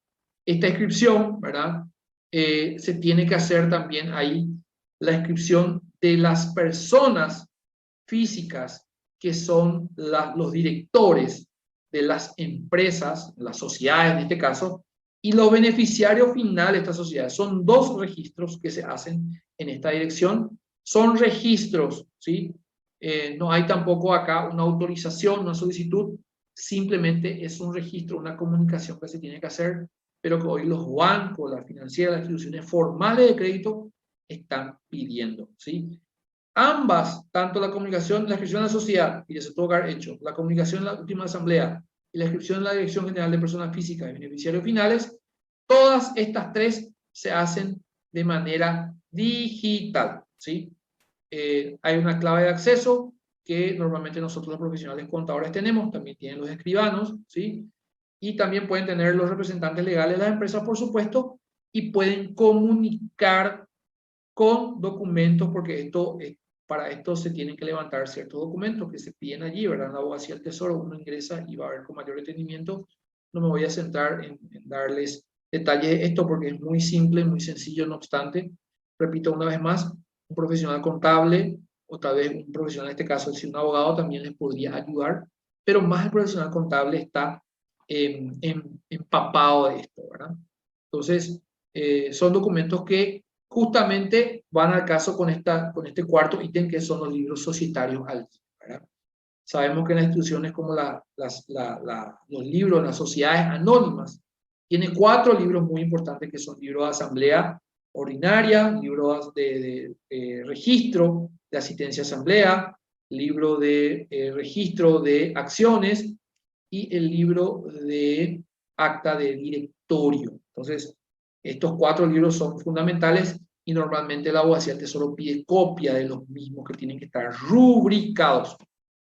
inscripción, ¿verdad? Se tiene que hacer también ahí la inscripción de las personas físicas que son los directores de las empresas, las sociedades en este caso, y los beneficiarios finales de estas sociedades. Son 2 registros que se hacen en esta dirección. Son registros, ¿sí? No hay tampoco acá una autorización, una solicitud, simplemente es un registro, una comunicación que se tiene que hacer, pero que hoy los bancos, las financieras, las instituciones formales de crédito están pidiendo, ¿sí? Ambas, tanto la comunicación, la inscripción en la sociedad, y se tuvo que haber hecho, la comunicación en la última asamblea y la inscripción en la Dirección General de Personas Físicas y Beneficiarios Finales, todas estas 3 se hacen de manera digital, ¿sí? Hay una clave de acceso que normalmente nosotros los profesionales contadores tenemos, también tienen los escribanos, ¿sí? Y también pueden tener los representantes legales de las empresas, por supuesto, y pueden comunicar con documentos, porque para esto se tienen que levantar ciertos documentos que se piden allí, ¿verdad? En la Abogacía del Tesoro uno ingresa y va a ver con mayor detenimiento. No me voy a centrar en darles detalles de esto porque es muy simple, muy sencillo, no obstante, repito una vez más, un profesional contable o tal vez un profesional, en este caso, si un abogado también les podría ayudar, pero más el profesional contable está empapado de esto, ¿verdad? Entonces, son documentos que justamente van al caso con este cuarto ítem, que son los libros societarios al día, ¿verdad? Sabemos que en las instituciones como los libros en las sociedades anónimas, tiene 4 libros muy importantes que son libros de asamblea ordinaria, libros de registro de asistencia a asamblea, libro de registro de acciones y el libro de acta de directorio. Entonces, estos 4 libros son fundamentales y normalmente la abogacía del tesoro pide copia de los mismos, que tienen que estar rubricados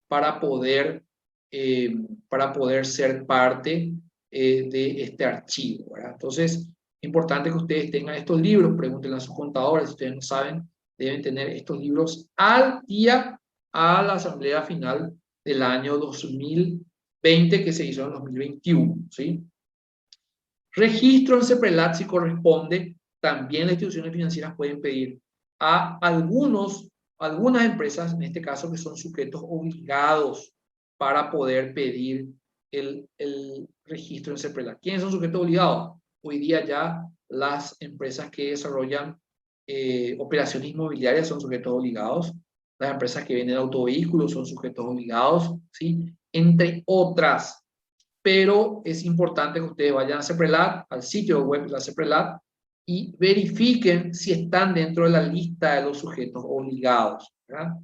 para poder ser parte de este archivo, ¿verdad? Entonces, es importante que ustedes tengan estos libros, pregúntenle a sus contadores, si ustedes no saben, deben tener estos libros al día a la asamblea final del año 2020 que se hizo en 2021, ¿sí? Registro en CEPRELAT, si corresponde, también las instituciones financieras pueden pedir a algunas empresas, en este caso que son sujetos obligados, para poder pedir el registro en CEPRELAT. ¿Quiénes son sujetos obligados? Hoy día ya las empresas que desarrollan operaciones inmobiliarias son sujetos obligados, las empresas que venden autovehículos son sujetos obligados, ¿sí? Entre otras. Pero es importante que ustedes vayan a CEPRELAT, al sitio web de la CEPRELAT, y verifiquen si están dentro de la lista de los sujetos obligados, ¿verdad?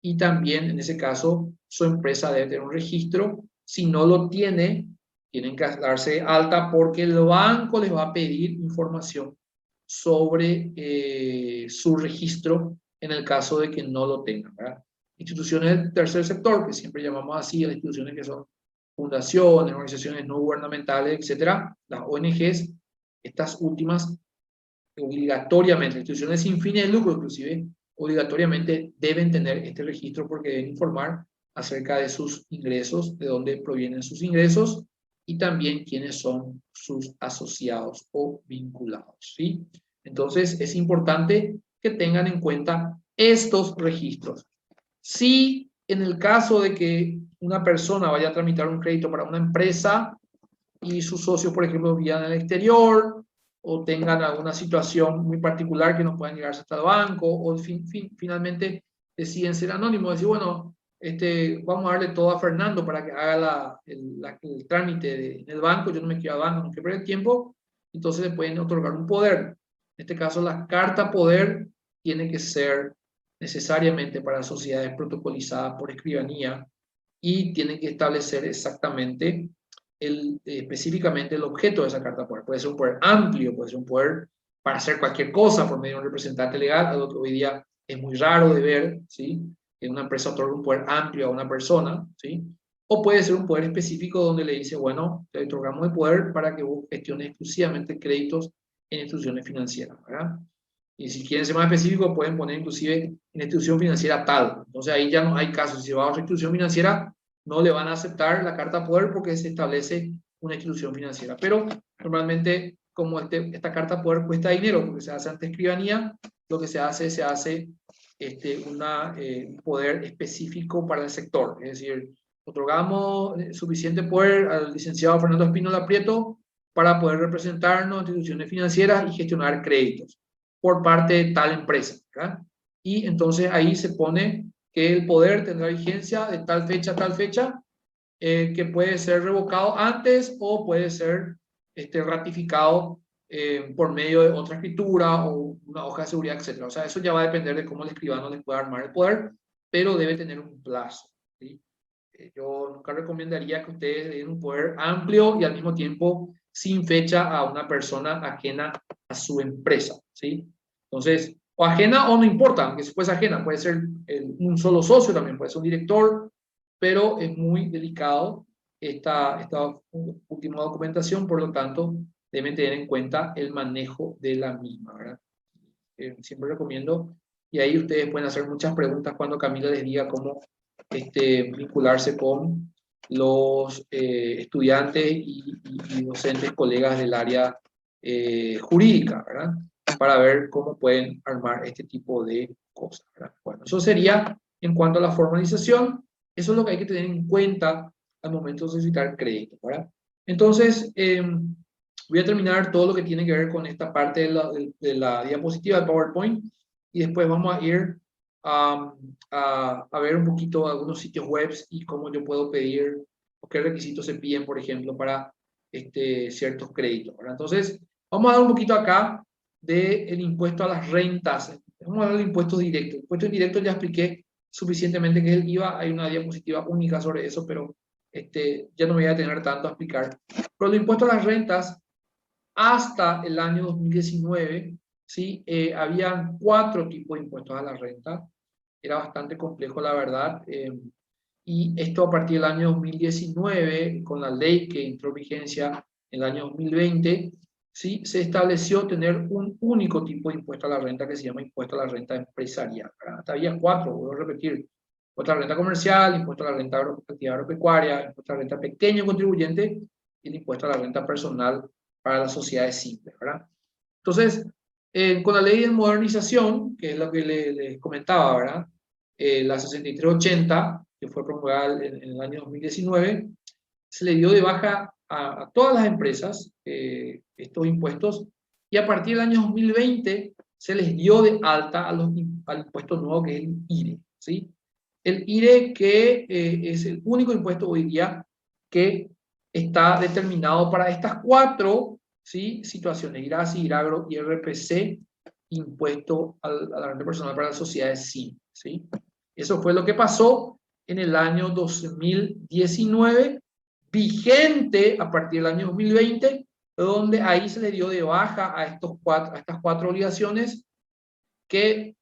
Y también, en ese caso, su empresa debe tener un registro. Si no lo tiene, tienen que darse alta porque el banco les va a pedir información sobre su registro en el caso de que no lo tengan, ¿verdad? Instituciones del tercer sector, que siempre llamamos así a las instituciones que son fundaciones, organizaciones no gubernamentales, etcétera, las ONGs, estas últimas obligatoriamente, instituciones sin fines de lucro inclusive, obligatoriamente deben tener este registro porque deben informar acerca de sus ingresos, de dónde provienen sus ingresos y también quiénes son sus asociados o vinculados, ¿sí? Entonces es importante que tengan en cuenta estos registros. Si en el caso de que una persona vaya a tramitar un crédito para una empresa y sus socios, por ejemplo, vivan en el exterior o tengan alguna situación muy particular que no puedan llegarse hasta el banco o finalmente deciden ser anónimos, decir, bueno, vamos a darle todo a Fernando para que haga el trámite en el banco, yo no me quiero al banco, no quiero perder tiempo, entonces le pueden otorgar un poder. En este caso, la carta poder tiene que ser necesariamente para sociedades protocolizadas por escribanía y tienen que establecer exactamente específicamente el objeto de esa carta poder. Puede ser un poder amplio, puede ser un poder para hacer cualquier cosa por medio de un representante legal, algo que hoy día es muy raro de ver, ¿sí? Que una empresa otorga un poder amplio a una persona, ¿sí? O puede ser un poder específico donde le dice, bueno, te otorgamos el poder para que vos gestiones exclusivamente créditos en instituciones financieras, ¿verdad? Y si quieren ser más específicos, pueden poner inclusive en institución financiera tal. Entonces ahí ya no hay casos. Si va a otra institución financiera, no le van a aceptar la carta poder porque se establece una institución financiera. Pero normalmente, como esta carta poder cuesta dinero porque se hace ante escribanía, lo que se hace un poder específico para el sector. Es decir, otorgamos suficiente poder al licenciado Fernando Espínola Prieto para poder representarnos en instituciones financieras y gestionar créditos por parte de tal empresa, ¿verdad? Y entonces ahí se pone que el poder tendrá vigencia de tal fecha a tal fecha, que puede ser revocado antes o puede ser ratificado por medio de otra escritura o una hoja de seguridad, etc. O sea, eso ya va a depender de cómo el escribano les pueda armar el poder, pero debe tener un plazo, ¿sí? Yo nunca recomendaría que ustedes den un poder amplio y al mismo tiempo sin fecha a una persona ajena a su empresa, ¿sí? Entonces, o ajena o no importa, aunque si fuese ajena, puede ser un solo socio también, puede ser un director, pero es muy delicado esta última documentación, por lo tanto, deben tener en cuenta el manejo de la misma, ¿verdad? Siempre recomiendo, y ahí ustedes pueden hacer muchas preguntas cuando Camila les diga cómo vincularse con los estudiantes y docentes, colegas del área jurídica, ¿verdad? Para ver cómo pueden armar este tipo de cosas, ¿verdad? Bueno, eso sería en cuanto a la formalización. Eso es lo que hay que tener en cuenta al momento de solicitar crédito, ¿verdad? Entonces, Voy a terminar todo lo que tiene que ver con esta parte de la diapositiva de PowerPoint y después vamos a ir a ver un poquito algunos sitios web y cómo yo puedo pedir o qué requisitos se piden, por ejemplo, para ciertos créditos, ¿verdad? Entonces, vamos a dar un poquito acá del impuesto a las rentas. Vamos a hablar del impuesto directo. El impuesto indirecto ya expliqué suficientemente que es el IVA. Hay una diapositiva única sobre eso, pero ya no me voy a detener tanto a explicar. Pero el impuesto a las rentas, hasta el año 2019, ¿sí? Habían 4 tipos de impuestos a la renta. Era bastante complejo, la verdad. Y esto a partir del año 2019, con la ley que entró en vigencia en el año 2020, ¿sí? Se estableció tener un único tipo de impuesto a la renta que se llama impuesto a la renta empresarial. Hasta había 4, voy a repetir: impuesto a la renta comercial, impuesto a la renta actividad agropecuaria, impuesto a la renta pequeño contribuyente y el impuesto a la renta personal para las sociedades simples, ¿verdad? Entonces, con la ley de modernización, que es lo que les comentaba, ¿verdad? La 6380, que fue promulgada en el año 2019, se le dio de baja a todas las empresas estos impuestos, y a partir del año 2020 se les dio de alta al impuesto nuevo, que es el IRE, ¿sí? El IRE, que es el único impuesto hoy día que está determinado para estas 4, ¿sí? Situaciones: IRASI, IRAGRO, IRPC, impuesto a la renta personal para las sociedades simples, ¿sí? Eso fue lo que pasó en el año 2019, vigente a partir del año 2020, donde ahí se le dio de baja a estas 4 obligaciones que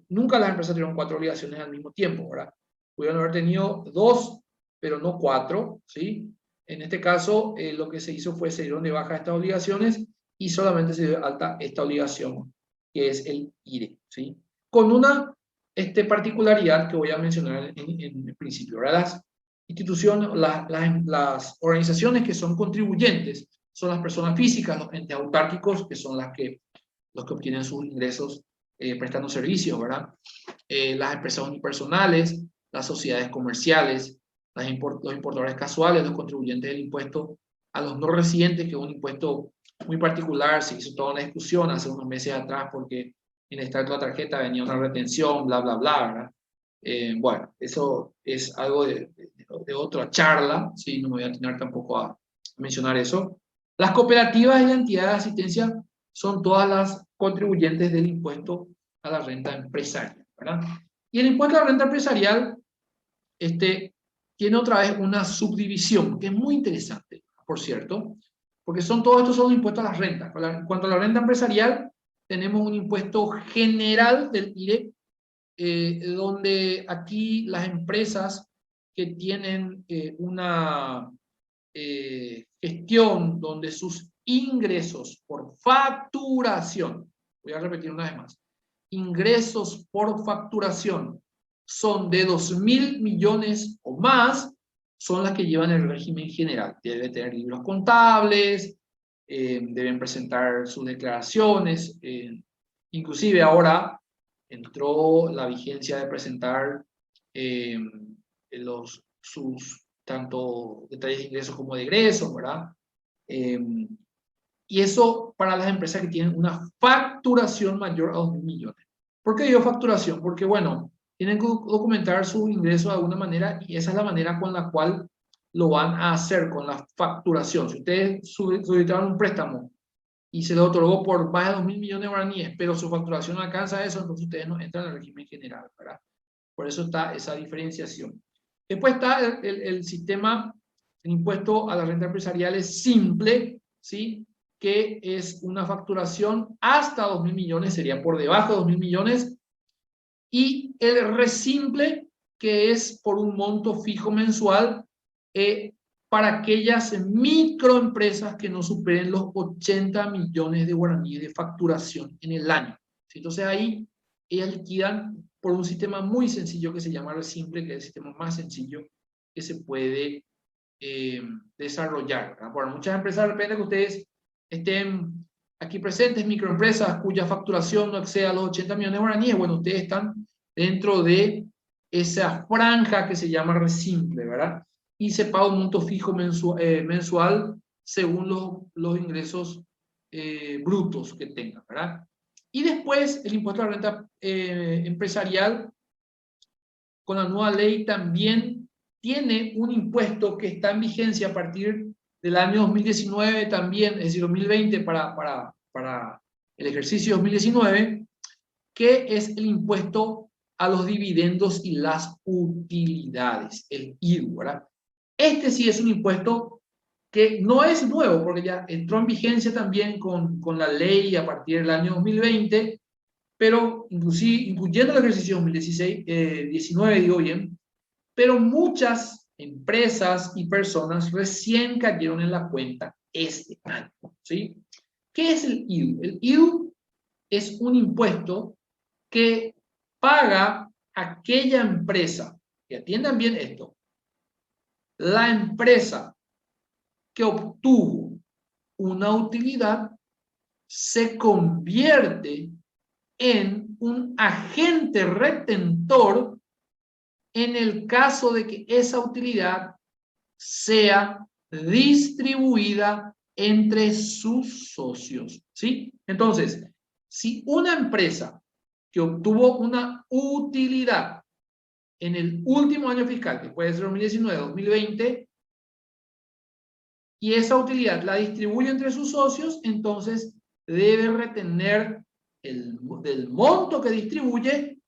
nunca las empresas tuvieron 4 obligaciones al mismo tiempo, ¿verdad? Pudieron haber tenido 2, pero no 4, ¿sí? En este caso, lo que se hizo fue se dieron de baja estas obligaciones y solamente se dio de alta esta obligación, que es el IRE, ¿sí? Con una particularidad que voy a mencionar en el principio, ¿verdad? Las instituciones, las organizaciones que son contribuyentes son las personas físicas, los entes autárquicos, que son los que obtienen sus ingresos prestando servicios, ¿verdad? Las empresas unipersonales, las sociedades comerciales, los importadores casuales, los contribuyentes del impuesto a los no residentes, que es un impuesto muy particular. Se hizo toda una discusión hace unos meses atrás porque en el extracto de la tarjeta venía una retención, bla, bla, bla, ¿verdad? Bueno, eso es algo de otra charla, ¿sí? No me voy a tener tampoco a mencionar eso. Las cooperativas y las entidades de asistencia son todas las contribuyentes del impuesto a la renta empresarial, ¿verdad? Y el impuesto a la renta empresarial tiene otra vez una subdivisión, que es muy interesante, por cierto, porque todos estos son impuestos a las rentas. En cuanto a la renta empresarial, tenemos un impuesto general del IRE, donde aquí las empresas que tienen una gestión donde sus ingresos por facturación, voy a repetir una vez más, ingresos por facturación son de 2.000 millones o más, son las que llevan el régimen general. Debe tener libros contables, deben presentar sus declaraciones, inclusive ahora entró la vigencia de presentar sus tanto detalles de ingresos como de egresos, ¿verdad? Y eso para las empresas que tienen una facturación mayor a 2.000 millones. ¿Por qué digo facturación? Porque, bueno, tienen que documentar su ingreso de alguna manera y esa es la manera con la cual lo van a hacer, con la facturación. Si ustedes solicitaron un préstamo y se le otorgó por más de 2.000 millones de guaraníes, pero su facturación no alcanza eso, entonces ustedes no entran al régimen general, ¿verdad? Por eso está esa diferenciación. Después está el sistema de impuesto a la renta empresarial es simple, ¿sí? Que es una facturación hasta 2.000 millones, sería por debajo de 2.000 millones, y el resimple, que es por un monto fijo mensual para aquellas microempresas que no superen los 80 millones de guaraníes de facturación en el año. Entonces ahí ellas liquidan por un sistema muy sencillo que se llama resimple, que es el sistema más sencillo que se puede desarrollar, ¿verdad? Bueno, muchas empresas, de repente que ustedes estén aquí presentes, microempresas cuya facturación no exceda los 80 millones de guaraníes, bueno, ustedes están dentro de esa franja que se llama resimple, ¿verdad? Y se paga un monto fijo mensual según los ingresos brutos que tengan, ¿verdad? Y después el impuesto a la renta empresarial, con la nueva ley también tiene un impuesto que está en vigencia a partir del año 2019 también, es decir, 2020 para el ejercicio 2019, que es el impuesto a los dividendos y las utilidades, el IVA, ¿verdad? Este sí es un impuesto que no es nuevo, porque ya entró en vigencia también con la ley a partir del año 2020, pero incluyendo el ejercicio 2016, 19, digo bien, pero muchas empresas y personas recién cayeron en la cuenta este año, ¿sí? ¿Qué es el IVA? El IVA es un impuesto que paga aquella empresa, que atiendan bien esto, la empresa que obtuvo una utilidad se convierte en un agente retentor en el caso de que esa utilidad sea distribuida entre sus socios, ¿sí? Entonces, si una empresa que obtuvo una utilidad en el último año fiscal, que puede ser 2019, 2020, y esa utilidad la distribuye entre sus socios, entonces debe retener del monto que distribuye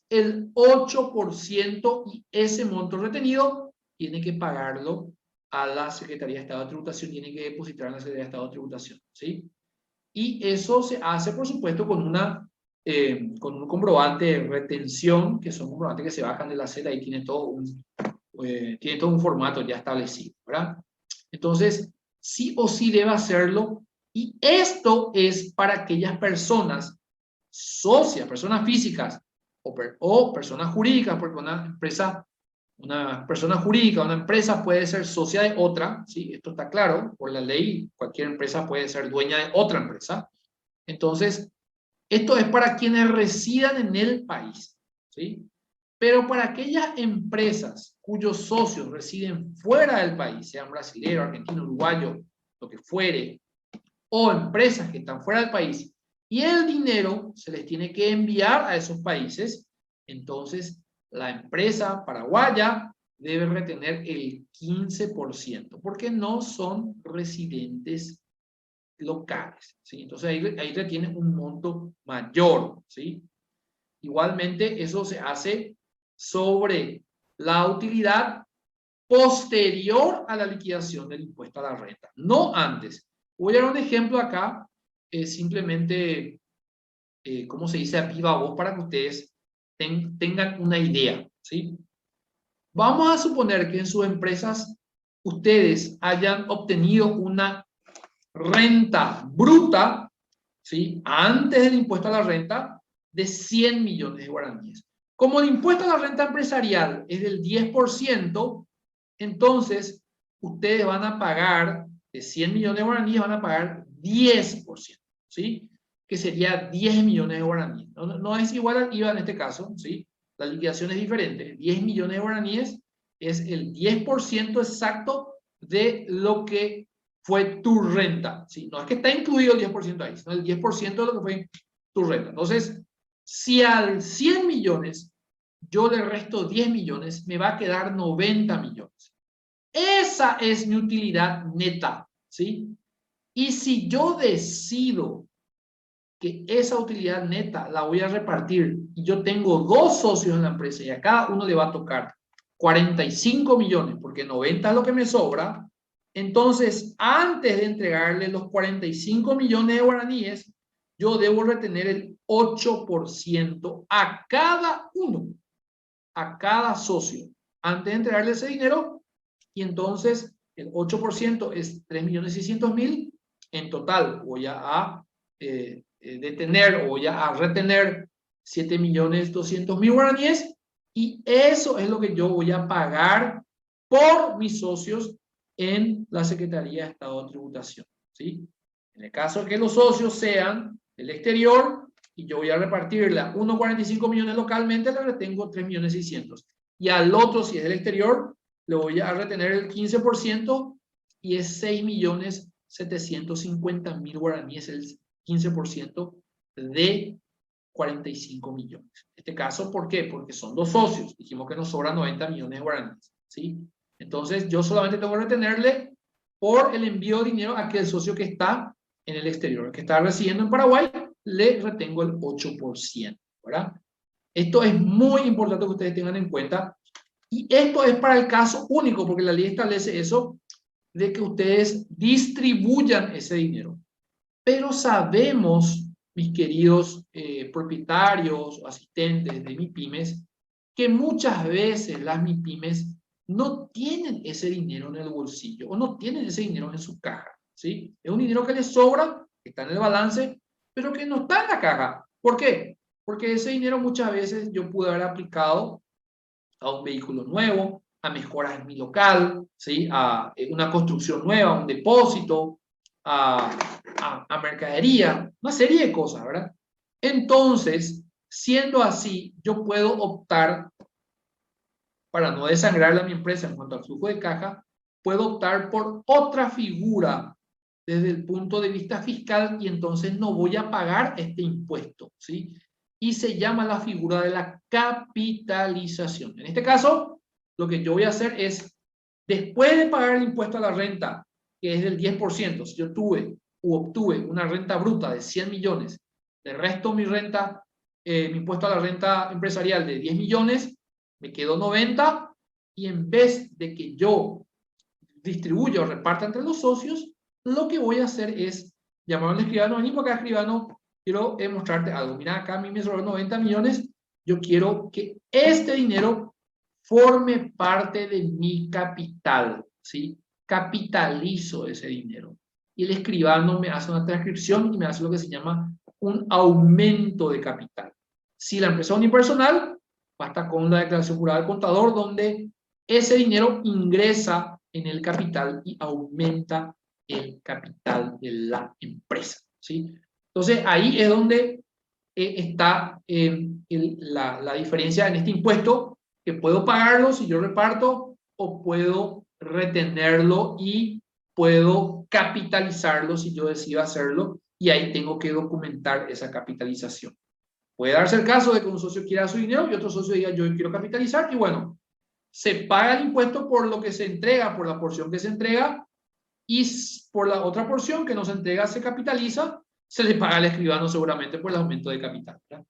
el 8%, y ese monto retenido tiene que pagarlo a la Secretaría de Estado de Tributación, tiene que depositar en la Secretaría de Estado de Tributación, ¿sí? Y eso se hace, por supuesto, con un comprobante de retención, que son comprobantes que se bajan de la CELA y tiene todo un formato ya establecido, ¿verdad? Entonces, sí o sí debe hacerlo, y esto es para aquellas personas socias, personas físicas o personas jurídicas, porque una persona jurídica, una empresa puede ser socia de otra, ¿sí? Esto está claro, por la ley, cualquier empresa puede ser dueña de otra empresa. Entonces, esto es para quienes residan en el país, ¿sí? Pero para aquellas empresas cuyos socios residen fuera del país, sean brasileños, argentinos, uruguayos, lo que fuere, o empresas que están fuera del país, y el dinero se les tiene que enviar a esos países, entonces la empresa paraguaya debe retener el 15%, porque no son residentes locales, ¿sí? Entonces ahí retiene un monto mayor, ¿sí? Igualmente, eso se hace sobre la utilidad posterior a la liquidación del impuesto a la renta, no antes. Voy a dar un ejemplo acá, simplemente, ¿cómo se dice? A viva voz, para que ustedes tengan una idea, ¿sí? Vamos a suponer que en sus empresas ustedes hayan obtenido una renta bruta, ¿sí? Antes del impuesto a la renta, de 100 millones de guaraníes. Como el impuesto a la renta empresarial es del 10%, entonces ustedes van a pagar, de 100 millones de guaraníes, van a pagar 10%, ¿sí? Que sería 10 millones de guaraníes. No es igual al IVA en este caso, ¿sí? La liquidación es diferente. 10 millones de guaraníes es el 10% exacto de lo que fue tu renta, ¿sí? No es que está incluido el 10% ahí, sino el 10% de lo que fue tu renta. Entonces, si al 100 millones yo le resto 10 millones, me va a quedar 90 millones. Esa es mi utilidad neta, ¿sí? Y si yo decido que esa utilidad neta la voy a repartir, y yo tengo dos socios en la empresa y a cada uno le va a tocar 45 millones, porque 90 es lo que me sobra, entonces antes de entregarle los 45 millones de guaraníes, yo debo retener el 8% a cada uno, a cada socio, antes de entregarle ese dinero, y entonces el 8% es 3.600.000. En total voy a detener o voy a retener 7.200.000 guaraníes, y eso es lo que yo voy a pagar por mis socios en la Secretaría de Estado de Tributación, ¿sí? En el caso de que los socios sean del exterior y yo voy a repartirle a 1,45 millones localmente, le retengo 3.600.000. Y al otro, si es del exterior, le voy a retener el 15% y es 750.000 guaraníes, el 15% de 45 millones. En este caso, ¿por qué? Porque son dos socios. Dijimos que nos sobran 90 millones de guaraníes, ¿sí? Entonces, yo solamente tengo que retenerle por el envío de dinero a aquel socio que está en el exterior. El que está residiendo en Paraguay, le retengo el 8%, ¿verdad? Esto es muy importante que ustedes tengan en cuenta. Y esto es para el caso único, porque la ley establece eso, de que ustedes distribuyan ese dinero. Pero sabemos, mis queridos propietarios o asistentes de MIPYMES, que muchas veces las MIPYMES no tienen ese dinero en el bolsillo o no tienen ese dinero en su caja, ¿sí? Es un dinero que les sobra, que está en el balance, pero que no está en la caja. ¿Por qué? Porque ese dinero muchas veces yo pude haber aplicado a un vehículo nuevo, a mejoras en mi local, ¿sí? A una construcción nueva, un depósito, a mercadería, una serie de cosas, ¿verdad? Entonces, siendo así, yo puedo optar, para no desangrarle a mi empresa en cuanto al flujo de caja, puedo optar por otra figura desde el punto de vista fiscal y entonces no voy a pagar este impuesto, ¿sí? Y se llama la figura de la capitalización. En este caso, lo que yo voy a hacer es, después de pagar el impuesto a la renta, que es del 10%, si yo tuve u obtuve una renta bruta de 100 millones, de resto mi renta, mi impuesto a la renta empresarial de 10 millones, me quedo 90 y en vez de que yo distribuya o reparta entre los socios, lo que voy a hacer es llamar al escribano, vení por acá, escribano, quiero mostrarte algo. Mira, acá a mí me sobraron 90 millones, yo quiero que este dinero forme parte de mi capital, ¿sí? Capitalizo ese dinero. Y el escribano me hace una transcripción y me hace lo que se llama un aumento de capital. Si la empresa es unipersonal, basta con la declaración jurada del contador, donde ese dinero ingresa en el capital y aumenta el capital de la empresa, ¿sí? Entonces, ahí es donde está la diferencia en este impuesto, que puedo pagarlo si yo reparto o puedo retenerlo y puedo capitalizarlo si yo decido hacerlo, y ahí tengo que documentar esa capitalización. Puede darse el caso de que un socio quiera su dinero y otro socio diga yo quiero capitalizar, y bueno, se paga el impuesto por lo que se entrega, por la porción que se entrega, y por la otra porción que no se entrega se capitaliza, se le paga al escribano seguramente por el aumento de capital, ¿verdad?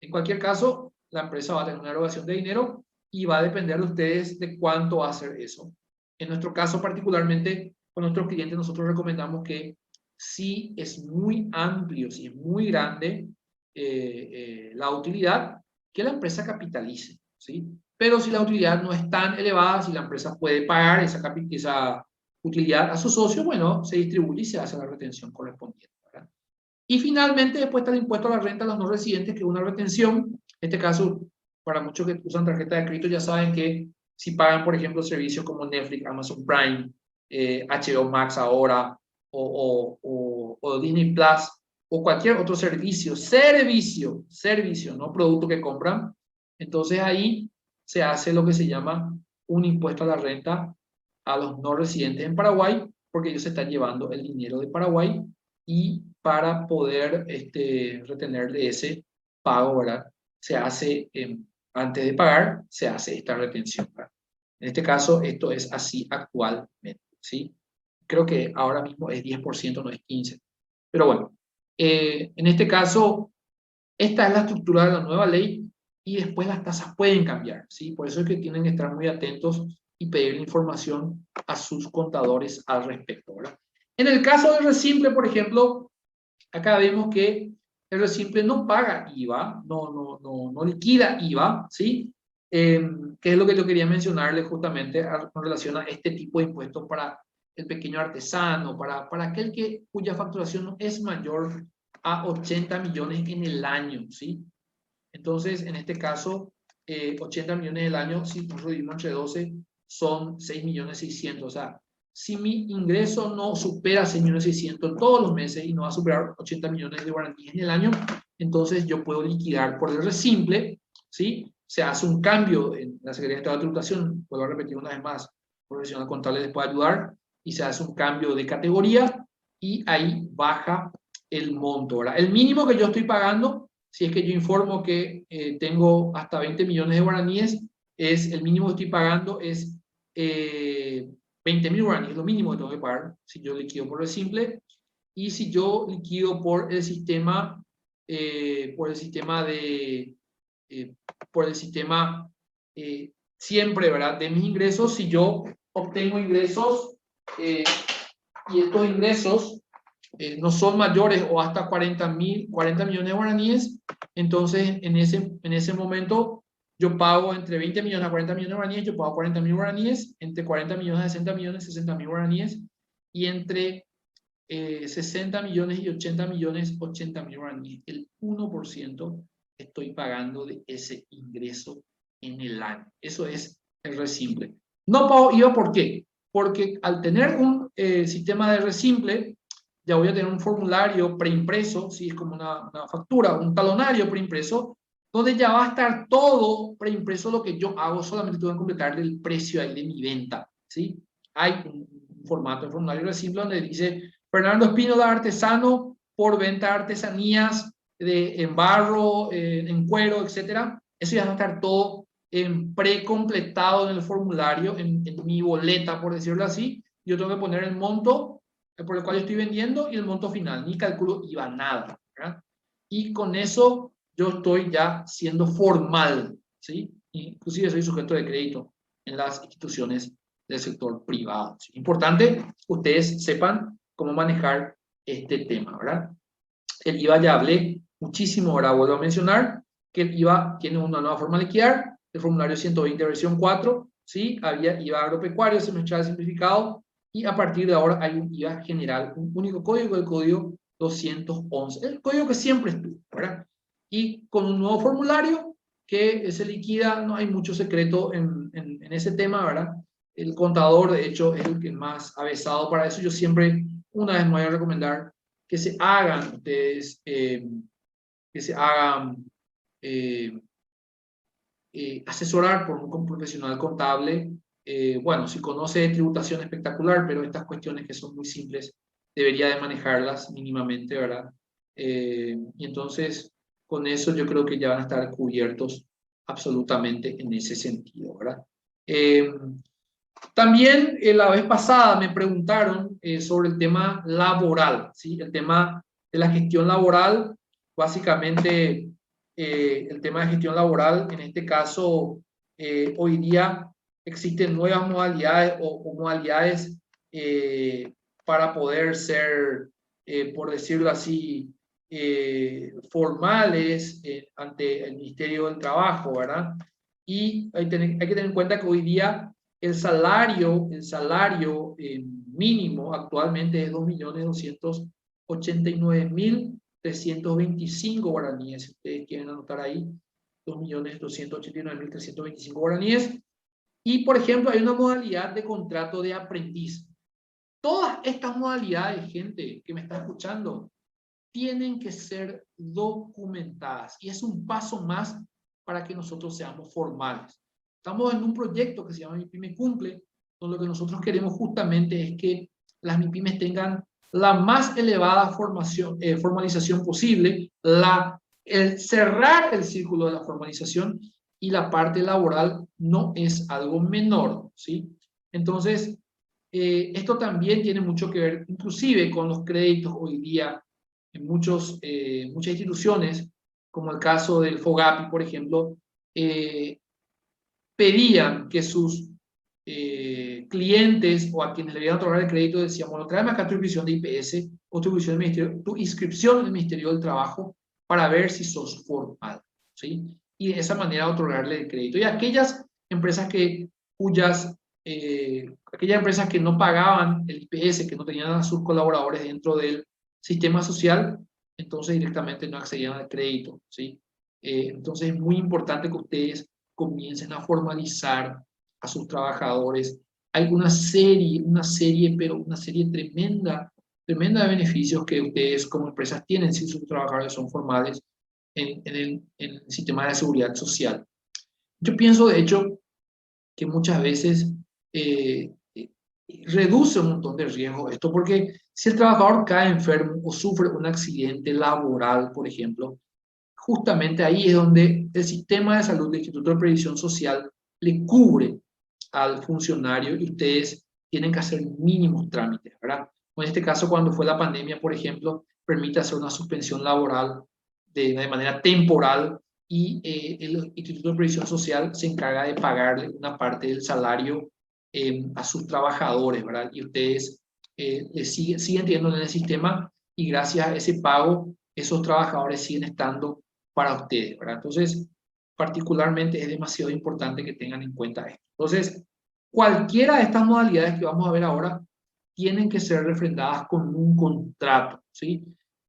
En cualquier caso, la empresa va a tener una erogación de dinero y va a depender de ustedes de cuánto va a ser eso. En nuestro caso particularmente, con nuestros clientes nosotros recomendamos que si es muy amplio, si es muy grande la utilidad, que la empresa capitalice, ¿sí? Pero si la utilidad no es tan elevada, si la empresa puede pagar esa utilidad a su socio, bueno, se distribuye y se hace la retención correspondiente, ¿verdad? Y finalmente, después está el impuesto a la renta a los no residentes, que es una retención. En este caso, para muchos que usan tarjeta de crédito, ya saben que si pagan, por ejemplo, servicios como Netflix, Amazon Prime, HBO Max ahora, o Disney Plus, o cualquier otro servicio, no producto que compran, entonces ahí se hace lo que se llama un impuesto a la renta a los no residentes en Paraguay, porque ellos se están llevando el dinero de Paraguay, y para poder retener de ese pago, ¿verdad? Se hace, antes de pagar, se hace esta retención, ¿verdad? En este caso, esto es así actualmente, ¿sí? Creo que ahora mismo es 10%, no es 15%. Pero bueno, en este caso, esta es la estructura de la nueva ley y después las tasas pueden cambiar, ¿sí? Por eso es que tienen que estar muy atentos y pedir información a sus contadores al respecto, ¿verdad? En el caso del Resimple, por ejemplo, acá vemos que el Resimple no paga IVA, no liquida IVA, ¿sí? Que es lo que yo quería mencionarle justamente con relación a este tipo de impuestos para el pequeño artesano, para aquel cuya facturación no es mayor a 80 millones en el año, ¿sí? Entonces, en este caso, 80 millones del año, si nosotros dividimos entre 12, son 6 millones 600. O sea, si mi ingreso no supera 6 millones 600 todos los meses y no va a superar 80 millones de guaraníes en el año, entonces yo puedo liquidar por el Resimple, ¿sí? Se hace un cambio en la Secretaría de Estado de Tributación, vuelvo a repetir una vez más, profesional contable les puede ayudar, y se hace un cambio de categoría y ahí baja el monto, ¿verdad? El mínimo que yo estoy pagando, si es que yo informo que tengo hasta 20 millones de guaraníes, el mínimo que estoy pagando es 20.000 guaraníes, lo mínimo que tengo que pagar si yo liquido por el simple. Y si yo liquido por el sistema, por el sistema de, por el sistema siempre, ¿verdad? De mis ingresos, si yo obtengo ingresos y estos ingresos no son mayores o hasta 40 millones de guaraníes, entonces en ese momento yo pago entre 20 millones a 40 millones de guaraníes, yo pago 40.000 guaraníes, entre 40 millones a 60 millones, 60.000 guaraníes, y entre 60 millones y 80 millones, 80.000 guaraníes. El 1% estoy pagando de ese ingreso en el año. Eso es el resimple. No pago IVA, ¿por qué? Porque al tener un sistema de resimple, ya voy a tener un formulario preimpreso, ¿sí? Es como una factura, un talonario preimpreso, donde ya va a estar todo preimpreso lo que yo hago, solamente tengo que completarle el precio ahí de mi venta, ¿sí? Hay un formato de formulario resimple donde dice Fernando Espínola, artesano, por venta de artesanías en barro, en cuero, etcétera. Eso ya va a estar todo precompletado en el formulario, en mi boleta, por decirlo así. Yo tengo que poner el monto por el cual estoy vendiendo y el monto final. Ni cálculo IVA, nada, ¿verdad? Y con eso yo estoy ya siendo formal, ¿sí? Inclusive soy sujeto de crédito en las instituciones del sector privado. ¿Sí? Importante que ustedes sepan cómo manejar este tema, ¿verdad? El IVA ya hablé muchísimo, ahora vuelvo a mencionar que el IVA tiene una nueva forma de liquidar, el formulario 120 versión 4, ¿sí? Había IVA agropecuario, semestral simplificado, y a partir de ahora hay un IVA general, un único código, el código 211, el código que siempre estuvo, ¿verdad? Y con un nuevo formulario que se liquida, no hay mucho secreto en ese tema, ¿verdad? El contador, de hecho, es el que más avesado para eso. Yo siempre, una vez me voy a recomendar que se hagan ustedes, que se hagan asesorar por un profesional contable. Bueno, si conoce de tributación espectacular, pero estas cuestiones que son muy simples, debería de manejarlas mínimamente, ¿verdad? Y entonces, con eso yo creo que ya van a estar cubiertos absolutamente en ese sentido, ¿verdad? También la vez pasada me preguntaron sobre el tema laboral, ¿sí? El tema de la gestión laboral, básicamente el tema de gestión laboral, en este caso, hoy día existen nuevas modalidades o modalidades para poder ser, por decirlo así, formales ante el Ministerio del Trabajo, ¿verdad? Y hay que tener en cuenta que hoy día el salario mínimo actualmente es 2.289.325 guaraníes. Si ustedes quieren anotar ahí, 2.289.325 guaraníes. Y, por ejemplo, hay una modalidad de contrato de aprendiz. Todas estas modalidades, gente que me está escuchando, tienen que ser documentadas. Y es un paso más para que nosotros seamos formales. Estamos en un proyecto que se llama MIPYME Cumple, donde lo que nosotros queremos justamente es que las MIPYMES tengan la más elevada formalización posible, cerrar el círculo de la formalización, y la parte laboral no es algo menor, ¿sí? Entonces, esto también tiene mucho que ver, inclusive con los créditos hoy día en muchas instituciones, como el caso del FOGAPI, por ejemplo, pedían que sus clientes o a quienes le iban a otorgar el crédito decían, bueno, tráeme acá tu inscripción de IPS o tu inscripción en el Ministerio del Trabajo para ver si sos formal, ¿sí? Y de esa manera otorgarle el crédito. Y aquellas empresas aquellas empresas que no pagaban el IPS, que no tenían a sus colaboradores dentro del sistema social, entonces directamente no accedían al crédito, ¿sí? Entonces es muy importante que ustedes comiencen a formalizar a sus trabajadores. Hay una serie tremenda de beneficios que ustedes como empresas tienen si sus trabajadores son formales en el sistema de seguridad social. Yo pienso, de hecho, que muchas veces reduce un montón de riesgos esto, porque si el trabajador cae enfermo o sufre un accidente laboral, por ejemplo, justamente ahí es donde el sistema de salud del Instituto de Previsión Social le cubre al funcionario y ustedes tienen que hacer mínimos trámites, ¿verdad? O en este caso, cuando fue la pandemia, por ejemplo, permite hacer una suspensión laboral de manera temporal y el Instituto de Previsión Social se encarga de pagarle una parte del salario a sus trabajadores, ¿verdad? Y ustedes siguen teniendo en el sistema y gracias a ese pago, esos trabajadores siguen estando para ustedes, ¿verdad? Entonces, particularmente es demasiado importante que tengan en cuenta esto. Entonces, cualquiera de estas modalidades que vamos a ver ahora tienen que ser refrendadas con un contrato, ¿sí?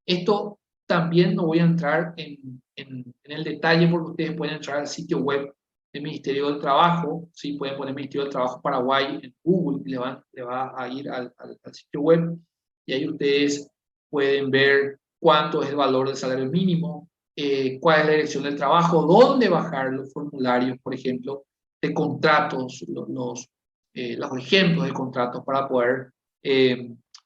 Esto también no voy a entrar en el detalle porque ustedes pueden entrar al sitio web del Ministerio del Trabajo, ¿sí? Pueden poner Ministerio del Trabajo Paraguay en Google y le va a ir al sitio web y ahí ustedes pueden ver cuánto es el valor del salario mínimo, cuál es la dirección del trabajo, dónde bajar los formularios, por ejemplo, de contratos, los ejemplos de contratos para poder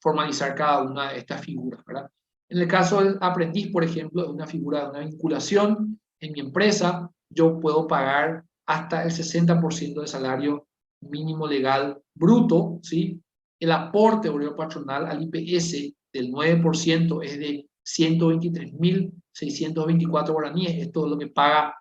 formalizar cada una de estas figuras, ¿verdad? En el caso del aprendiz, por ejemplo, es una figura de una vinculación en mi empresa, yo puedo pagar hasta el 60% del salario mínimo legal bruto, ¿sí? El aporte obrero patronal al IPS del 9% es de 123.624 guaraníes. Esto es lo que paga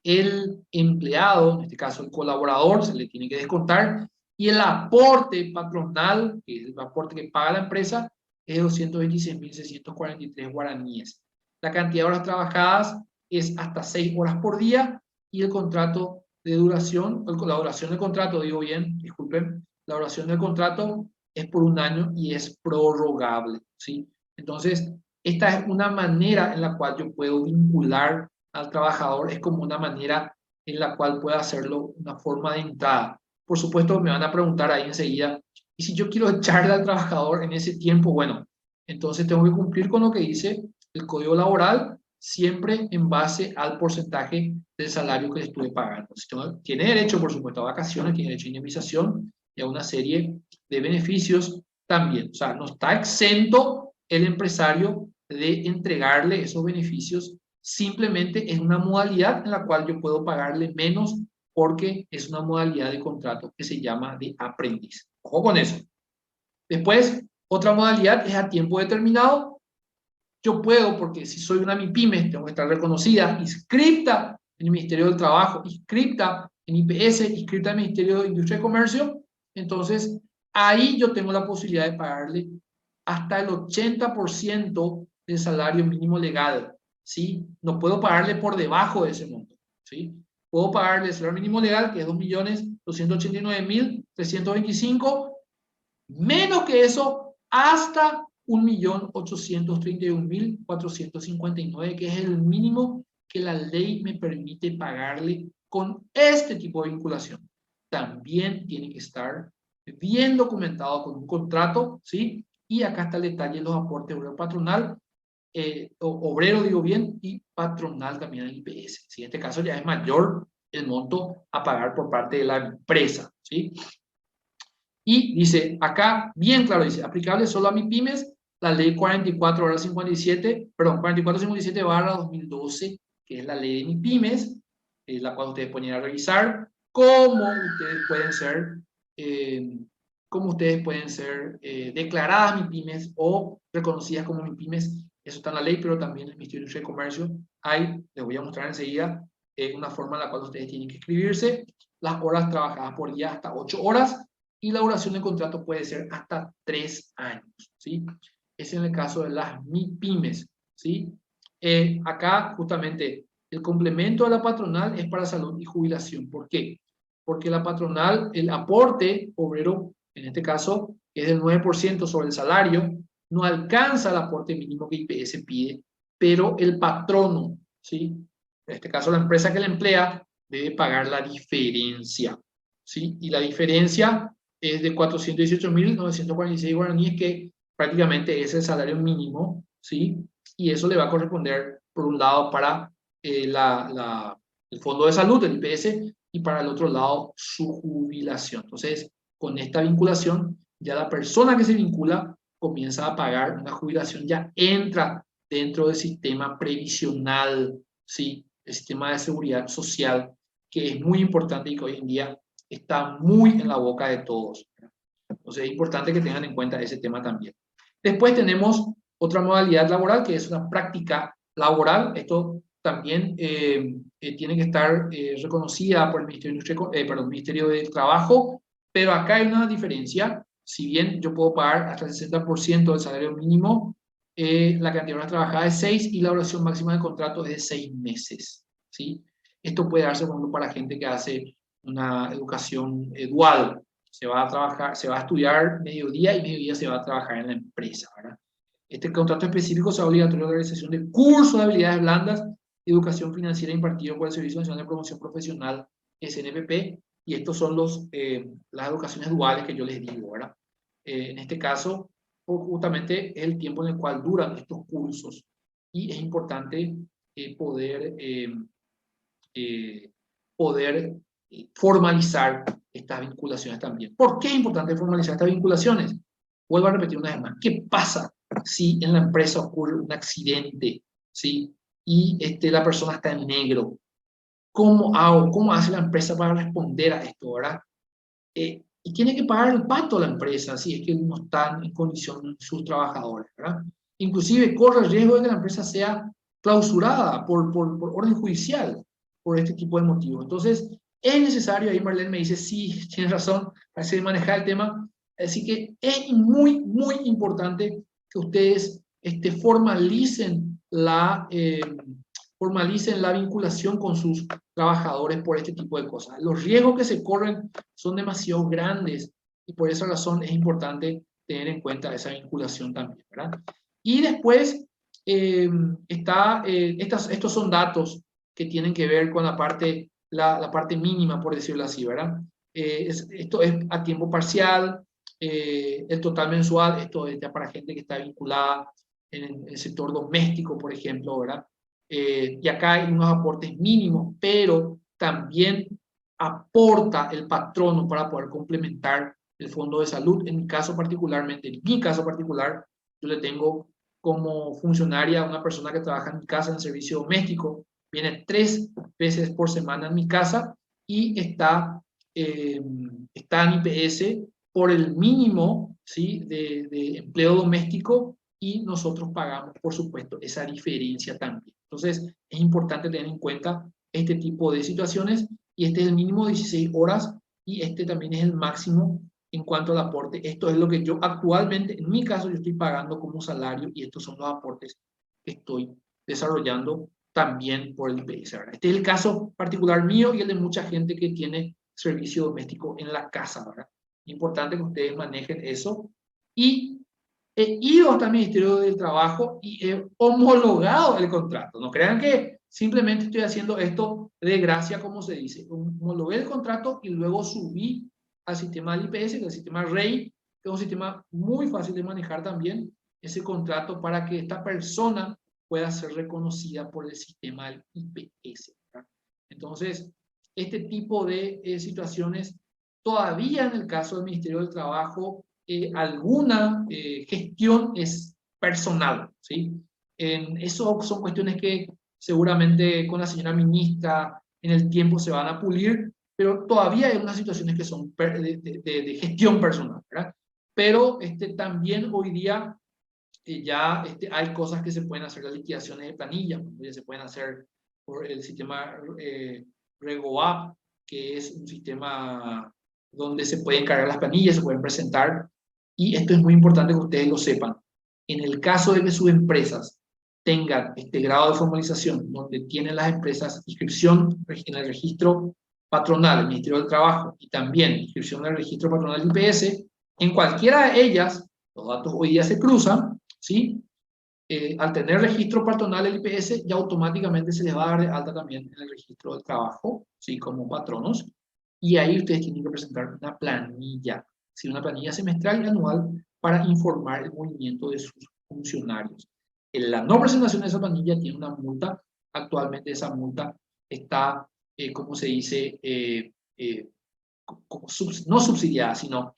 el empleado, en este caso el colaborador, se le tiene que descontar, y el aporte patronal, que es el aporte que paga la empresa, es de 226.643 guaraníes. La cantidad de horas trabajadas es hasta 6 horas por día y el contrato de duración, la duración del contrato, digo bien, disculpen, la duración del contrato es por un año y es prorrogable, ¿sí? Entonces, esta es una manera en la cual yo puedo vincular al trabajador, es como una manera en la cual pueda hacerlo una forma de entrada. Por supuesto, me van a preguntar ahí enseguida, ¿y si yo quiero echarle al trabajador en ese tiempo? Bueno, entonces tengo que cumplir con lo que dice el Código Laboral, siempre en base al porcentaje del salario que le estuve pagando. Si tiene derecho, por supuesto, a vacaciones, tiene derecho a indemnización y a una serie de beneficios también. O sea, no está exento el empresario de entregarle esos beneficios, simplemente es una modalidad en la cual yo puedo pagarle menos porque es una modalidad de contrato que se llama de aprendiz. Ojo con eso. Después, otra modalidad es a tiempo determinado. Yo puedo, porque si soy una MIPYME, tengo que estar reconocida, inscripta en el Ministerio del Trabajo, inscripta en IPS, inscripta en el Ministerio de Industria y Comercio, entonces ahí yo tengo la posibilidad de pagarle hasta el 80% del salario mínimo legal, ¿sí? No puedo pagarle por debajo de ese monto, ¿sí? Puedo pagarle el salario mínimo legal, que es 2.289.325, menos que eso, hasta 1.831.459, que es el mínimo que la ley me permite pagarle con este tipo de vinculación. También tiene que estar bien documentado con un contrato, ¿sí? Y acá está el detalle de los aportes obrero patronal, obrero digo bien, y patronal también al IPS. ¿Sí? En este caso ya es mayor el monto a pagar por parte de la empresa, ¿sí? Y dice acá, bien claro, dice, aplicable solo a MIPYMES, la ley 44/57, perdón, 4457/2012, que es la ley de MIPYMES, la cual ustedes pueden ir a revisar, eh, cómo ustedes pueden ser declaradas MIPYMES o reconocidas como MIPYMES. Eso está en la ley, pero también en el Ministerio de Comercio hay, les voy a mostrar enseguida, una forma en la cual ustedes tienen que escribirse, las horas trabajadas por día hasta 8 horas, y la duración del contrato puede ser hasta 3 años, ¿sí? Es en el caso de las MIPYMES, ¿sí? Acá, justamente, el complemento de la patronal es para salud y jubilación. ¿Por qué? Porque la patronal, el aporte obrero, en este caso, es del 9% sobre el salario, no alcanza el aporte mínimo que IPS pide, pero el patrono, ¿sí? En este caso, la empresa que le emplea debe pagar la diferencia, ¿sí? Y la diferencia es de 418.946 guaraníes, que prácticamente es el salario mínimo, ¿sí? Y eso le va a corresponder, por un lado, para el Fondo de Salud, el IPS, y para el otro lado, su jubilación. Entonces, con esta vinculación, ya la persona que se vincula comienza a pagar una jubilación, ya entra dentro del sistema previsional, ¿sí? El sistema de seguridad social, que es muy importante y que hoy en día está muy en la boca de todos. Entonces es importante que tengan en cuenta ese tema también. Después tenemos otra modalidad laboral que es una práctica laboral. Esto también tiene que estar reconocida por el Ministerio del Trabajo, pero acá hay una diferencia. Si bien yo puedo pagar hasta el 60% del salario mínimo, la cantidad de horas trabajadas es 6 y la duración máxima del contrato es de 6 meses. ¿Sí? Esto puede darse, por ejemplo, para gente que hace una educación dual. Se va a trabajar, se va a estudiar mediodía y mediodía se va a trabajar en la empresa, ¿verdad? Este contrato específico será obligatorio la realización de cursos de habilidades blandas y educación financiera impartido por el Servicio Nacional de Promoción Profesional, SNPP, y estos son las educaciones duales que yo les digo, ¿verdad? En este caso, justamente es el tiempo en el cual duran estos cursos y es importante poder, poder formalizar estas vinculaciones también. ¿Por qué es importante formalizar estas vinculaciones? Vuelvo a repetir una vez más. ¿Qué pasa si en la empresa ocurre un accidente, ¿sí? Y la persona está en negro? ¿Cómo hago? ¿Cómo hace la empresa para responder a esto, verdad? Y tiene que pagar el pato a la empresa si es que no están en condición sus trabajadores, ¿verdad? Inclusive corre el riesgo de que la empresa sea clausurada por orden judicial por este tipo de motivos. Entonces, es necesario, ahí Marlene me dice, sí, tienes razón, parece de manejar el tema, así que es muy, muy importante que ustedes formalicen la vinculación con sus trabajadores por este tipo de cosas. Los riesgos que se corren son demasiado grandes y por esa razón es importante tener en cuenta esa vinculación también, ¿verdad? Y después estos son datos que tienen que ver con la parte mínima, por decirlo así, ¿verdad? Esto es a tiempo parcial, el total mensual, esto es ya para gente que está vinculada en el sector doméstico, por ejemplo, ¿verdad? Y acá hay unos aportes mínimos, pero también aporta el patrono para poder complementar el fondo de salud. En mi caso particularmente, en mi caso particular, yo le tengo como funcionaria a una persona que trabaja en mi casa en servicio doméstico, viene 3 veces por semana en mi casa y está en IPS por el mínimo, ¿sí? de empleo doméstico y nosotros pagamos, por supuesto, esa diferencia también. Entonces, es importante tener en cuenta este tipo de situaciones y este es el mínimo de 16 horas y este también es el máximo en cuanto al aporte. Esto es lo que yo actualmente, en mi caso, yo estoy pagando como salario y estos son los aportes que estoy desarrollando también por el IPS. ¿Verdad? Este es el caso particular mío y el de mucha gente que tiene servicio doméstico en la casa. ¿Verdad? Importante que ustedes manejen eso. Y he ido hasta el Ministerio del Trabajo y he homologado el contrato. No crean que simplemente estoy haciendo esto de gracia, como se dice. Homologué el contrato y luego subí al sistema del IPS, que es el sistema REI, que es un sistema muy fácil de manejar también, ese contrato para que esta persona pueda ser reconocida por el sistema del IPS. ¿Verdad? Entonces, este tipo de situaciones, todavía en el caso del Ministerio del Trabajo, alguna gestión es personal, ¿sí? Eso son cuestiones que seguramente con la señora ministra en el tiempo se van a pulir, pero todavía hay unas situaciones que son de gestión personal, ¿verdad? Pero también hoy día ya hay cosas que se pueden hacer, las liquidaciones de planilla, ya se pueden hacer por el sistema RegoApp, que es un sistema donde se pueden cargar las planillas, se pueden presentar, y esto es muy importante que ustedes lo sepan. En el caso de que sus empresas tengan este grado de formalización, donde tienen las empresas inscripción en el registro patronal del Ministerio del Trabajo y también inscripción en el registro patronal del IPS, en cualquiera de ellas, los datos hoy día se cruzan, ¿sí? Al tener registro patronal del IPS, ya automáticamente se les va a dar de alta también en el registro del trabajo, ¿sí? Como patronos, y ahí ustedes tienen que presentar una planilla, ¿sí? Una planilla semestral y anual para informar el movimiento de sus funcionarios. La no presentación de esa planilla tiene una multa, actualmente esa multa está, ¿cómo se dice? No subsidiada, sino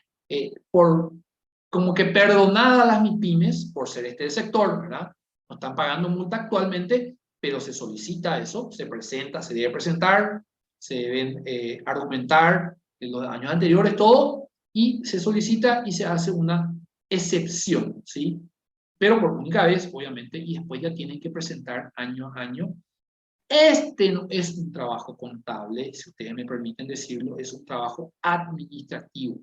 como que perdonadas las MIPYMES por ser este el sector, ¿verdad? No están pagando multa actualmente, pero se solicita eso, se presenta, se debe presentar, se deben argumentar en los años anteriores todo, y se solicita y se hace una excepción, ¿sí? Pero por única vez, obviamente, y después ya tienen que presentar año a año. Este no es un trabajo contable, si ustedes me permiten decirlo, es un trabajo administrativo.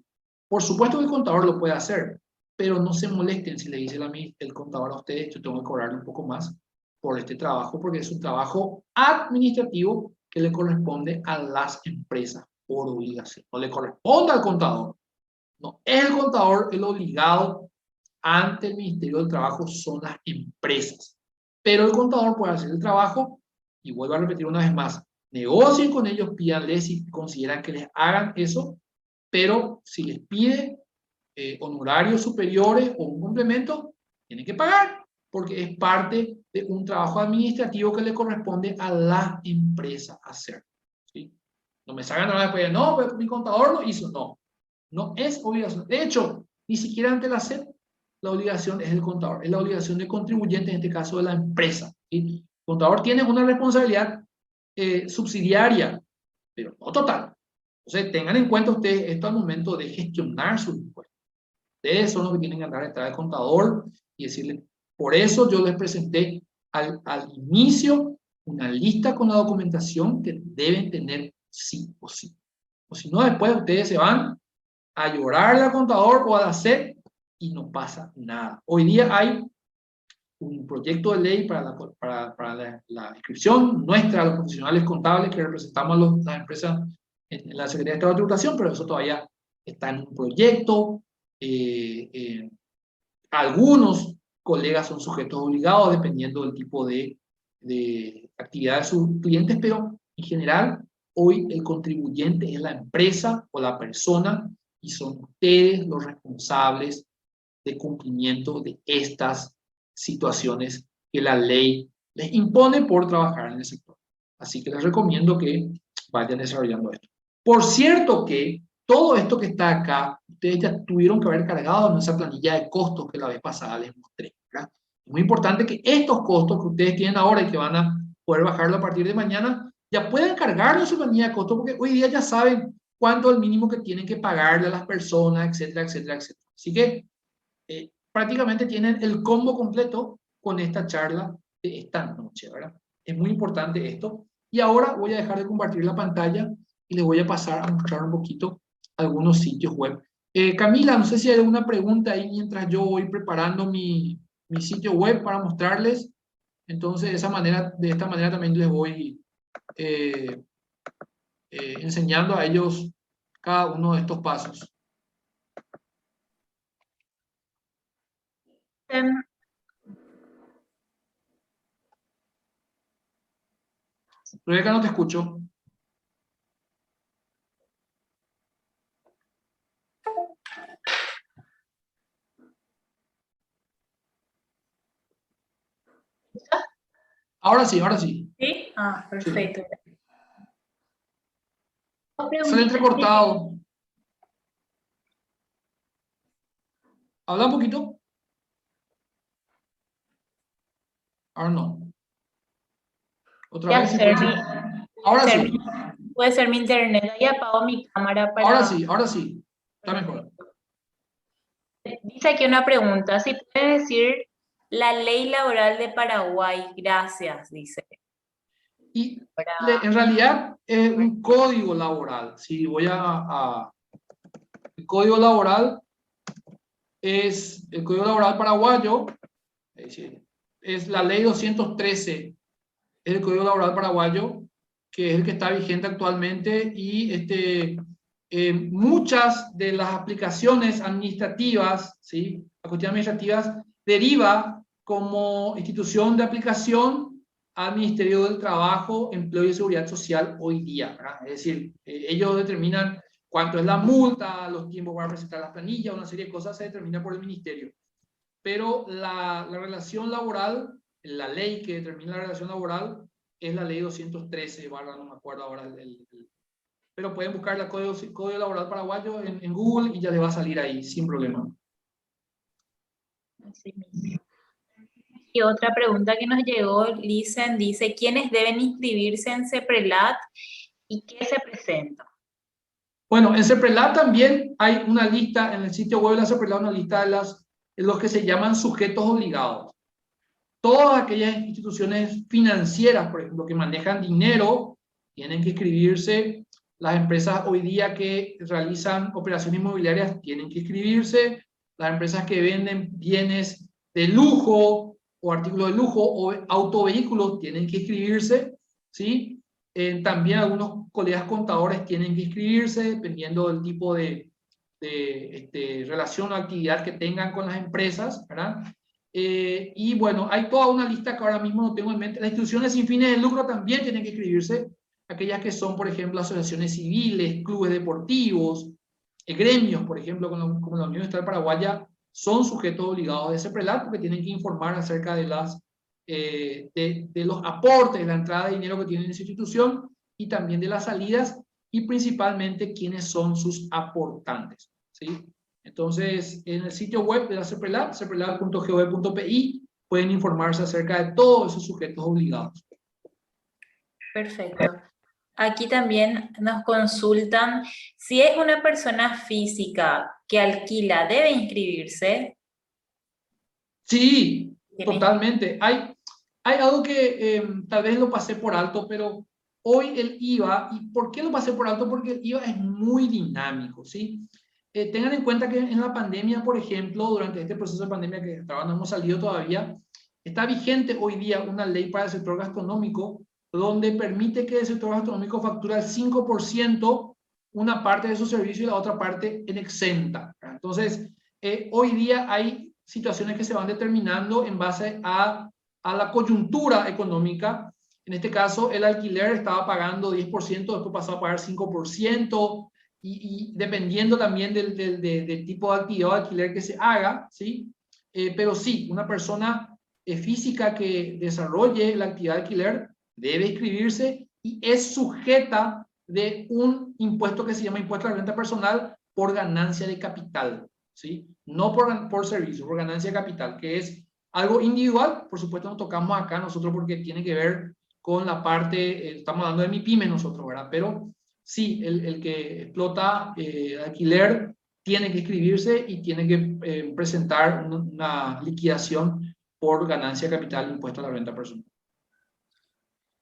Por supuesto que el contador lo puede hacer, pero no se molesten si le dice el contador a ustedes, yo tengo que cobrarle un poco más por este trabajo, porque es un trabajo administrativo que le corresponde a las empresas por obligación. No le corresponde al contador. No es el contador el obligado ante el Ministerio del Trabajo, son las empresas. Pero el contador puede hacer el trabajo, y vuelvo a repetir una vez más, negocien con ellos, pídanles si consideran que les hagan eso, pero si les pide honorarios superiores o un complemento, tienen que pagar, porque es parte de un trabajo administrativo que le corresponde a la empresa hacer. ¿Sí? No me salgan nada después, no, pues mi contador lo hizo. No, no es obligación. De hecho, ni siquiera ante la SEP, la obligación es del contador, es la obligación del contribuyente, en este caso de la empresa. ¿Sí? El contador tiene una responsabilidad subsidiaria, pero no total. Entonces, tengan en cuenta ustedes esto al momento de gestionar sus impuestos. Ustedes son los que tienen que andar detrás del contador y decirle, por eso yo les presenté al inicio una lista con la documentación que deben tener sí o sí. O si no, después ustedes se van a llorarle al contador o a la SEP y no pasa nada. Hoy día hay un proyecto de ley para la inscripción nuestra, los profesionales contables que representamos a las empresas en la Secretaría de Estado de Tributación, pero eso todavía está en un proyecto. Algunos colegas son sujetos obligados dependiendo del tipo de actividad de sus clientes, pero en general hoy el contribuyente es la empresa o la persona y son ustedes los responsables de cumplimiento de estas situaciones que la ley les impone por trabajar en el sector. Así que les recomiendo que vayan desarrollando esto. Por cierto que todo esto que está acá, ustedes ya tuvieron que haber cargado en esa planilla de costos que la vez pasada les mostré, ¿verdad? Es muy importante que estos costos que ustedes tienen ahora y que van a poder bajarlo a partir de mañana, ya puedan cargarlo en su planilla de costos, porque hoy día ya saben cuánto es el mínimo que tienen que pagarle a las personas, etcétera, etcétera, etcétera. Así que prácticamente tienen el combo completo con esta charla de esta noche, ¿verdad? Es muy importante esto. Y ahora voy a dejar de compartir la pantalla y les voy a pasar a mostrar un poquito algunos sitios web. Camila, no sé si hay alguna pregunta ahí mientras yo voy preparando mi sitio web para mostrarles. Entonces, de esta manera también les voy enseñando a ellos cada uno de estos pasos. Rebeca, no te escucho. Ahora sí, ahora sí. ¿Sí? Ah, perfecto. Sí. Sale entrecortado. Habla un poquito. Ahora no. Otra vez. Ahora sí. Puede ser mi internet. Ya apago mi cámara para... Ahora sí. Está mejor. Dice aquí una pregunta. Si puede decir la ley laboral de Paraguay. Gracias, dice. Y en realidad es un código laboral. Si voy el código laboral es el código laboral paraguayo. Es la ley 213. Es el código laboral paraguayo, que es el que está vigente actualmente, y muchas de las aplicaciones administrativas, ¿sí? Las cuestiones administrativas deriva como institución de aplicación al Ministerio del Trabajo, Empleo y Seguridad Social hoy día, ¿verdad? Es decir, ellos determinan cuánto es la multa, los tiempos para presentar las planillas, una serie de cosas se determina por el ministerio. Pero la relación laboral, la ley que determina la relación laboral, es la ley 213, no me acuerdo ahora pero pueden buscar el código laboral paraguayo en Google y ya les va a salir ahí sin problema. Así mismo. Y otra pregunta que nos llegó, Lisen, dice, ¿quiénes deben inscribirse en CEPRELAT y qué se presenta? Bueno, en CEPRELAT también hay una lista, en el sitio web de la CEPRELAT, una lista de los que se llaman sujetos obligados. Todas aquellas instituciones financieras, por ejemplo, que manejan dinero, tienen que inscribirse. Las empresas hoy día que realizan operaciones inmobiliarias tienen que inscribirse. Las empresas que venden bienes de lujo o artículos de lujo o autovehículos tienen que inscribirse, ¿sí? También algunos colegas contadores tienen que inscribirse dependiendo del tipo de relación o actividad que tengan con las empresas, ¿verdad? Y bueno, hay toda una lista que ahora mismo no tengo en mente. Las instituciones sin fines de lucro también tienen que inscribirse, aquellas que son, por ejemplo, asociaciones civiles, clubes deportivos, gremios, por ejemplo, como la Unión Estatal Paraguaya, son sujetos obligados de CEPRELAT porque tienen que informar acerca de los aportes, de la entrada de dinero que tiene esa institución y también de las salidas y principalmente quiénes son sus aportantes, ¿sí? Entonces, en el sitio web de la CEPRELAT, ceprelat.gov.pi, pueden informarse acerca de todos esos sujetos obligados. Perfecto. Aquí también nos consultan si es una persona física que alquila, ¿debe inscribirse? Sí, totalmente. Hay algo que tal vez lo pasé por alto, pero hoy el IVA, ¿y por qué lo pasé por alto? Porque el IVA es muy dinámico, ¿sí? Tengan en cuenta que en la pandemia, por ejemplo, durante este proceso de pandemia que hasta ahora no hemos salido todavía, está vigente hoy día una ley para el sector gastronómico donde permite que el sector gastronómico factura el 5% una parte de su servicio y la otra parte en exenta. Entonces, hoy día hay situaciones que se van determinando en base a la coyuntura económica. En este caso, el alquiler estaba pagando 10%, después pasó a pagar 5%, y dependiendo también del tipo de actividad de alquiler que se haga, ¿sí? Pero sí, una persona física que desarrolle la actividad de alquiler debe inscribirse y es sujeta de un impuesto que se llama impuesto a la renta personal por ganancia de capital, ¿sí? No por servicio, por ganancia de capital, que es algo individual. Por supuesto, no tocamos acá nosotros porque tiene que ver con la parte, estamos hablando de MIPYME nosotros, ¿verdad? Pero sí, el que explota alquiler tiene que inscribirse y tiene que presentar una liquidación por ganancia de capital impuesto a la renta personal.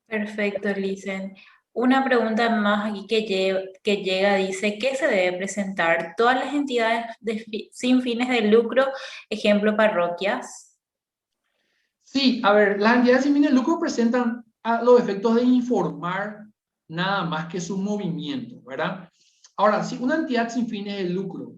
Perfecto, Lisen. Una pregunta más aquí que llega, dice, ¿qué se debe presentar? ¿Todas las entidades sin fines de lucro, ejemplo, parroquias? Sí, a ver, las entidades sin fines de lucro presentan a los efectos de informar nada más que su movimiento, ¿verdad? Ahora, si una entidad sin fines de lucro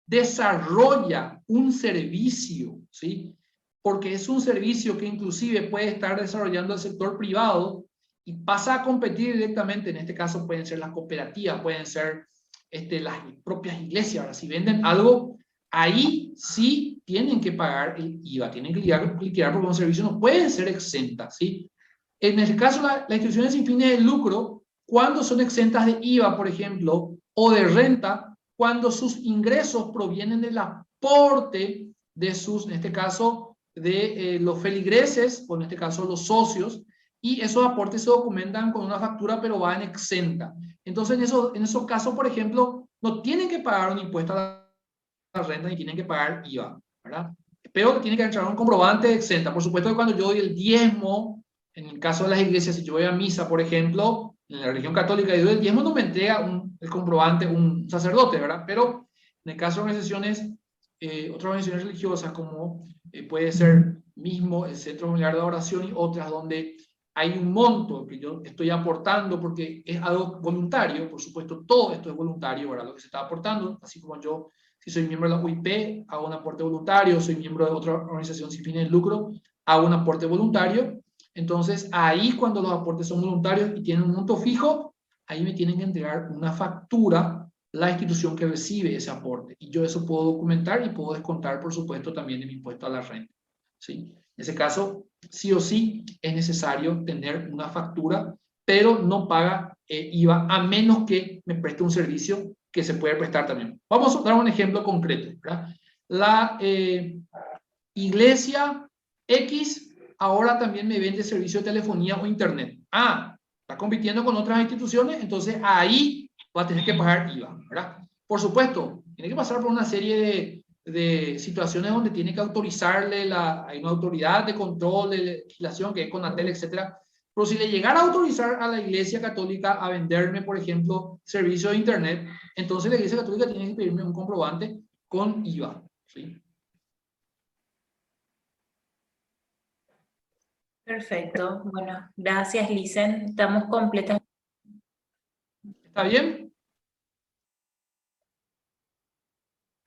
desarrolla un servicio, ¿sí? Porque es un servicio que inclusive puede estar desarrollando el sector privado y pasa a competir directamente, en este caso pueden ser las cooperativas, pueden ser las propias iglesias. Ahora, si venden algo, ahí sí tienen que pagar el IVA, tienen que liquidar porque un servicio no pueden ser exentas, ¿sí? En el caso de las instituciones sin fines de lucro, cuando son exentas de IVA, por ejemplo, o de renta, cuando sus ingresos provienen del aporte de sus, en este caso, de los feligreses, o en este caso los socios, y esos aportes se documentan con una factura, pero va en exenta. Entonces, en esos casos, por ejemplo, no tienen que pagar un impuesto a la renta ni tienen que pagar IVA, ¿verdad? Pero tienen que entrar un comprobante de exenta. Por supuesto que cuando yo doy el diezmo, en el caso de las iglesias, si yo voy a misa, por ejemplo, en la religión católica y doy el diezmo, no me entrega el comprobante un sacerdote, ¿verdad? Pero en el caso de organizaciones, otras organizaciones religiosas, como puede ser mismo el Centro Familiar de Oración y otras donde hay un monto que yo estoy aportando porque es algo voluntario, por supuesto, todo esto es voluntario, ¿verdad? Lo que se está aportando, así como yo, si soy miembro de la UIP, hago un aporte voluntario, soy miembro de otra organización sin fines de lucro, hago un aporte voluntario. Entonces, ahí cuando los aportes son voluntarios y tienen un monto fijo, ahí me tienen que entregar una factura la institución que recibe ese aporte. Y yo eso puedo documentar y puedo descontar, por supuesto, también de mi impuesto a la renta, ¿sí? En ese caso, sí o sí es necesario tener una factura, pero no paga IVA a menos que me preste un servicio que se puede prestar también. Vamos a dar un ejemplo concreto, ¿verdad? iglesia X ahora también me vende servicio de telefonía o internet. Ah, está compitiendo con otras instituciones, entonces ahí va a tener que pagar IVA, ¿verdad? Por supuesto, tiene que pasar por una serie de situaciones donde tiene que autorizarle, hay una autoridad de control, de legislación, que es Conatel, etcétera. Pero si le llegara a autorizar a la Iglesia Católica a venderme, por ejemplo, servicio de internet, entonces la Iglesia Católica tiene que pedirme un comprobante con IVA, ¿sí? Perfecto. Bueno, gracias, Licen. Estamos completas. ¿Está bien?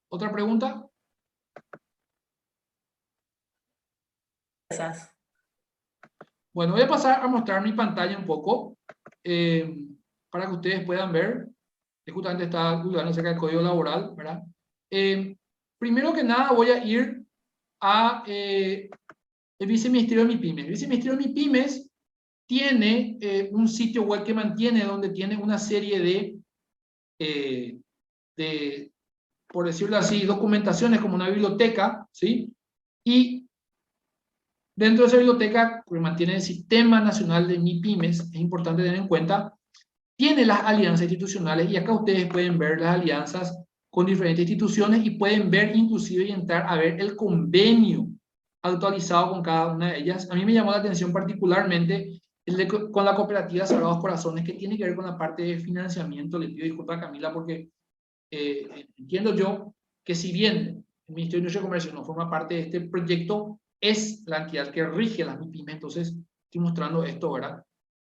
¿Otra pregunta? Bueno, voy a pasar a mostrar mi pantalla un poco para que ustedes puedan ver. Justamente está dudando acerca del código laboral, ¿verdad? Primero que nada voy a ir a el Viceministerio de MIPYMES. El Viceministerio de MIPYMES tiene un sitio web que mantiene, donde tiene una serie de, por decirlo así, documentaciones como una biblioteca, ¿sí? Y dentro de esa biblioteca, que mantiene el Sistema Nacional de MIPYMES, es importante tener en cuenta, tiene las alianzas institucionales, y acá ustedes pueden ver las alianzas con diferentes instituciones y pueden ver inclusive y entrar a ver el convenio actualizado con cada una de ellas. A mí me llamó la atención particularmente con la cooperativa Sagrados Corazones, que tiene que ver con la parte de financiamiento. Le pido disculpas a Camila porque entiendo yo que si bien el Ministerio de Industria y Comercio no forma parte de este proyecto, es la entidad que rige las MIPYMES, entonces estoy mostrando esto, ¿verdad?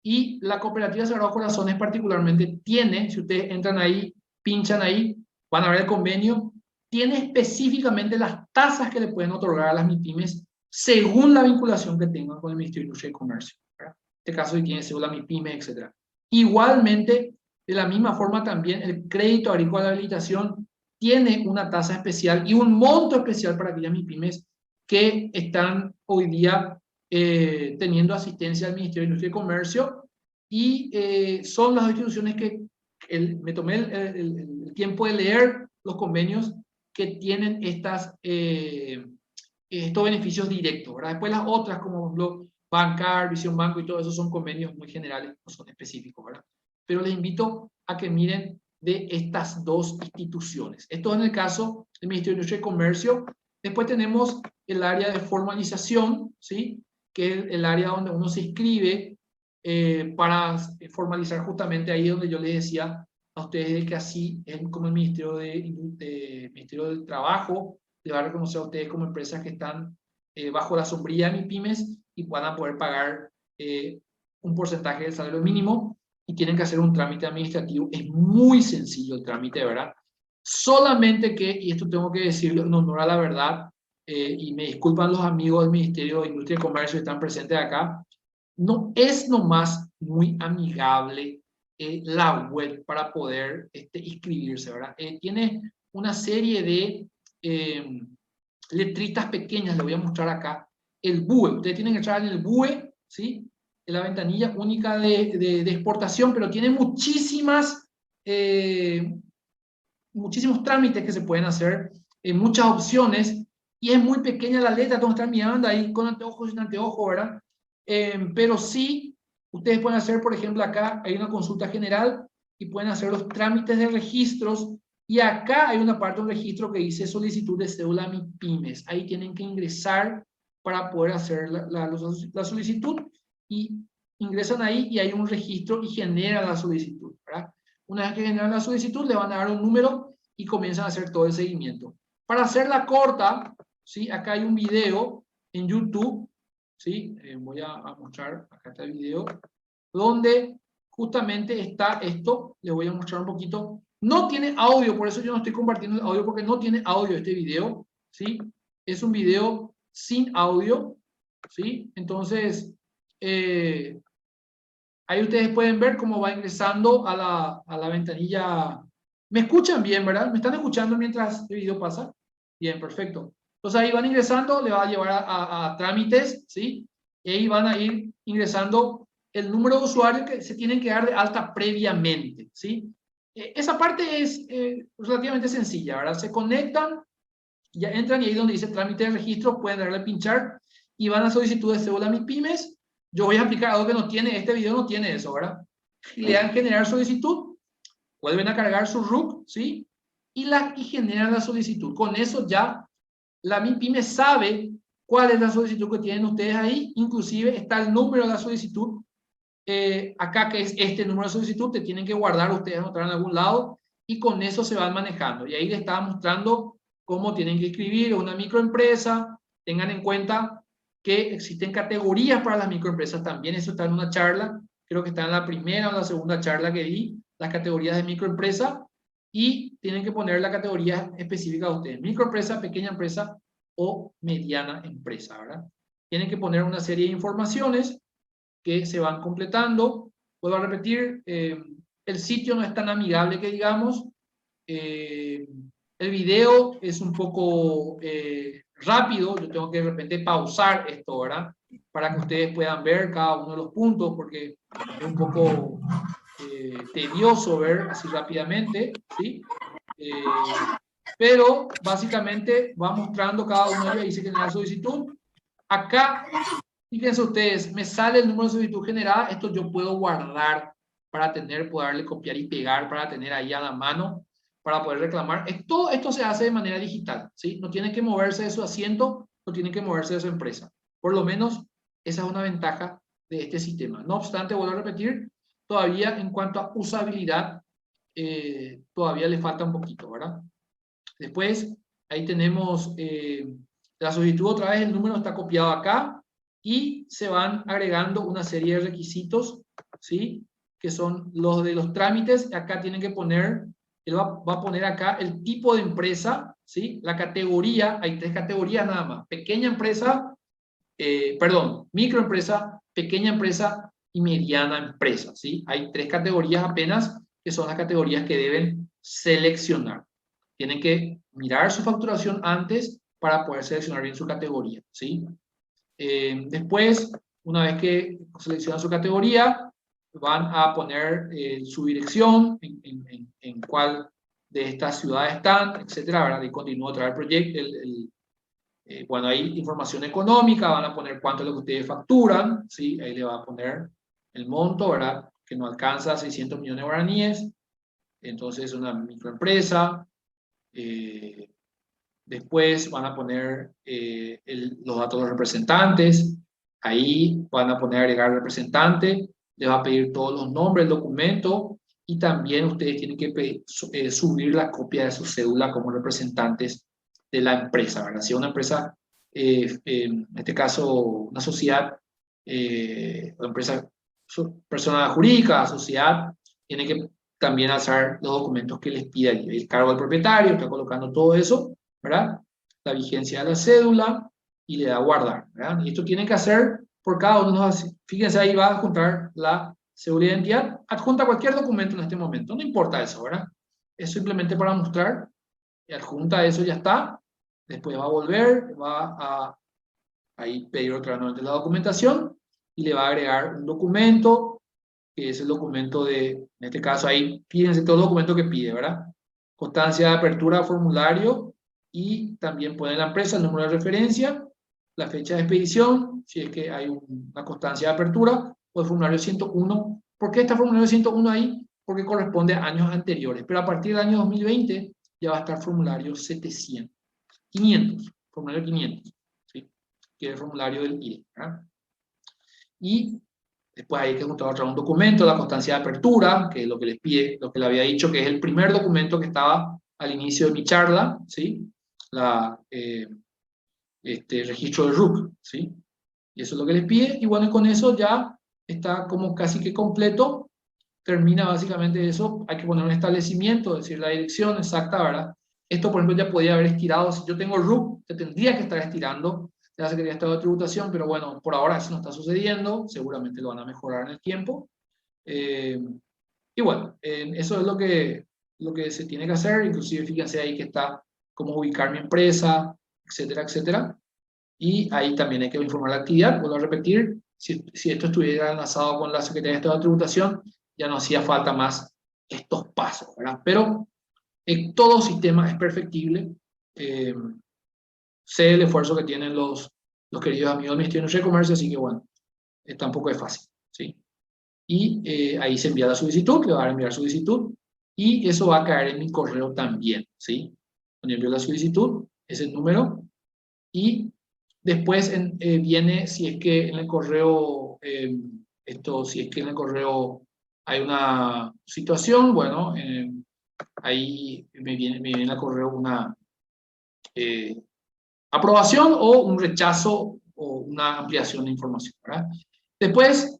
Y la cooperativa Sagrados Corazones particularmente tiene, si ustedes entran ahí, pinchan ahí, van a ver el convenio, tiene específicamente las tasas que le pueden otorgar a las MIPYMES según la vinculación que tengan con el Ministerio de Industria y Comercio, ¿verdad? En este caso, si tiene cédula MIPYME, etc. Igualmente, de la misma forma también, el crédito agrícola de habilitación tiene una tasa especial y un monto especial para aquellas MIPYMES que están hoy día teniendo asistencia del Ministerio de Industria y Comercio, y son las instituciones que me tomé el tiempo de leer los convenios que tienen estos beneficios directos, ¿verdad? Después las otras, como Bancar, Visión Banco y todo eso, son convenios muy generales, no son específicos, ¿verdad? Pero les invito a que miren de estas dos instituciones. Esto en el caso del Ministerio de Industria y Comercio. Después tenemos el área de formalización, ¿sí? Que es el área donde uno se inscribe para formalizar, justamente ahí donde yo les decía a ustedes que así es como el Ministerio del Trabajo les va a reconocer a ustedes como empresas que están bajo la sombrilla de MIPYMES y van a poder pagar un porcentaje del salario mínimo y tienen que hacer un trámite administrativo. Es muy sencillo el trámite, ¿verdad? Solamente que, y esto tengo que decirlo en honor a la verdad, y me disculpan los amigos del Ministerio de Industria y Comercio que están presentes acá, no es nomás muy amigable la web para poder inscribirse, ¿verdad? Tiene una serie de letritas pequeñas, le voy a mostrar acá. El BUE, ustedes tienen que entrar en el BUE, ¿sí? En la ventanilla única de exportación, pero tiene muchísimos trámites que se pueden hacer, muchas opciones, y es muy pequeña la letra, tengo que estar mirando ahí con anteojos y sin anteojos, ¿verdad? Pero sí, ustedes pueden hacer, por ejemplo, acá hay una consulta general y pueden hacer los trámites de registros, y acá hay una parte de un registro que dice solicitud de cédula MIPYMES. Ahí tienen que ingresar para poder hacer la solicitud, y ingresan ahí y hay un registro y genera la solicitud, ¿verdad? Una vez que generan la solicitud, le van a dar un número y comienzan a hacer todo el seguimiento. Para hacerla corta, ¿sí? Acá hay un video en YouTube, ¿sí? Voy a mostrar, acá está el video, donde justamente está esto. Les voy a mostrar un poquito. No tiene audio, por eso yo no estoy compartiendo el audio, porque no tiene audio este video, ¿sí? Es un video sin audio, ¿sí? Entonces, ahí ustedes pueden ver cómo va ingresando a la ventanilla. ¿Me escuchan bien, verdad? ¿Me están escuchando mientras el video pasa? Bien, perfecto. Entonces ahí van ingresando, le va a llevar a trámites, ¿sí? Y ahí van a ir ingresando el número de usuario que se tienen que dar de alta previamente, ¿sí? Esa parte es relativamente sencilla, ¿verdad? Se conectan Ya entran y ahí donde dice trámite de registro, pueden darle a pinchar y van a solicitud de cédula MIPYMES. Yo voy a aplicar algo que no tiene, este video no tiene eso, ¿verdad? Y le dan generar solicitud, vuelven a cargar su RUC, ¿sí? Y generan la solicitud. Con eso ya la MIPYME sabe cuál es la solicitud que tienen ustedes ahí, inclusive está el número de la solicitud, acá que es este número de solicitud, te tienen que guardar, ustedes anotar en algún lado, y con eso se van manejando. Y ahí les estaba mostrando cómo tienen que escribir una microempresa. Tengan en cuenta que existen categorías para las microempresas también, eso está en una charla, creo que está en la primera o la segunda charla que di, las categorías de microempresa, y tienen que poner la categoría específica de ustedes, microempresa, pequeña empresa o mediana empresa, ¿verdad? Tienen que poner una serie de informaciones que se van completando. Vuelvo a repetir, el sitio no es tan amigable que digamos, el video es un poco rápido, yo tengo que de repente pausar esto, ¿verdad? Para que ustedes puedan ver cada uno de los puntos, porque es un poco tedioso ver así rápidamente, ¿sí? Pero básicamente va mostrando cada uno de ellos, dice generar solicitud. Acá, fíjense ustedes, me sale el número de solicitud generada, esto yo puedo guardar para tener, poderle copiar y pegar, para tener ahí a la mano, para poder reclamar. Todo esto se hace de manera digital, ¿sí? No tiene que moverse de su asiento, no tiene que moverse de su empresa. Por lo menos, esa es una ventaja de este sistema. No obstante, vuelvo a repetir, todavía en cuanto a usabilidad, todavía le falta un poquito, ¿verdad? Después, ahí tenemos la solicitud otra vez, el número está copiado acá, y se van agregando una serie de requisitos, ¿sí? Que son los de los trámites. Acá tienen que poner, él va a poner acá el tipo de empresa, ¿sí? La categoría, hay 3 categorías nada más, pequeña empresa, microempresa, pequeña empresa y mediana empresa, ¿sí? Hay 3 categorías apenas, que son las categorías que deben seleccionar. Tienen que mirar su facturación antes para poder seleccionar bien su categoría, ¿sí? Después, una vez que seleccionan su categoría, van a poner su dirección, en cuál de estas ciudades están, etcétera, ¿verdad? Y continúa otra vez el proyecto. Bueno, hay información económica, van a poner cuánto es lo que ustedes facturan, ¿sí? Ahí le va a poner el monto, ¿verdad? Que no alcanza 600 millones de guaraníes, entonces es una microempresa. Después van a poner los datos de los representantes, ahí van a poner agregar representante, les va a pedir todos los nombres del documento, y también ustedes tienen que subir la copia de su cédula como representantes de la empresa, ¿verdad? Si es una empresa, en este caso una sociedad, una empresa, persona jurídica, sociedad, tiene que también alzar los documentos que les pida el cargo del propietario, está colocando todo eso, ¿verdad? La vigencia de la cédula, y le da a guardar, ¿verdad? Y esto tiene que hacer por cada uno. Fíjense, ahí va a adjuntar la cédula de identidad, adjunta cualquier documento en este momento, no importa eso, ¿verdad? Es simplemente para mostrar, y adjunta eso, ya está. Después va a volver, va a ahí pedir otra vez la documentación, y le va a agregar un documento, que es el documento de, en este caso ahí, fíjense todo el documento que pide, ¿verdad? Constancia de apertura, formulario, y también pone la empresa, el número de referencia, la fecha de expedición, si es que hay una constancia de apertura, o el formulario 101. ¿Por qué está el formulario 101 ahí? Porque corresponde a años anteriores, pero a partir del año 2020 ya va a estar formulario 500, formulario 500, ¿sí? Que es el formulario del IRE, ¿verdad? Y después hay que juntar un documento, la constancia de apertura, que es lo que les pide, lo que le había dicho, que es el primer documento que estaba al inicio de mi charla, ¿sí? Registro del RUC, ¿sí? Y eso es lo que les pide, y bueno, con eso ya está como casi que completo, termina básicamente eso. Hay que poner un establecimiento, es decir, la dirección exacta, ¿verdad? Esto, por ejemplo, ya podía haber estirado, si yo tengo RUC, ya tendría que estar estirando de la Secretaría de Estado de Tributación, pero bueno, por ahora eso no está sucediendo, seguramente lo van a mejorar en el tiempo. Y bueno, eso es lo que se tiene que hacer, inclusive fíjense ahí que está cómo ubicar mi empresa, etcétera, etcétera. Y ahí también hay que informar la actividad. Vuelvo a repetir, si esto estuviera enlazado con la Secretaría de Estado de Tributación, ya no hacía falta más estos pasos, ¿verdad? Pero todo sistema es perfectible. sé el esfuerzo que tienen los queridos amigos del Ministerio de Industria y Comercio, así que bueno, tampoco es fácil, ¿sí? Y ahí se envía la solicitud, le va a enviar solicitud, y eso va a caer en mi correo también, ¿sí? Cuando envío la solicitud, es el número, y después viene, si es que en el correo, si es que en el correo hay una situación, bueno, ahí me viene al correo una aprobación o un rechazo o una ampliación de información, ¿verdad? Después,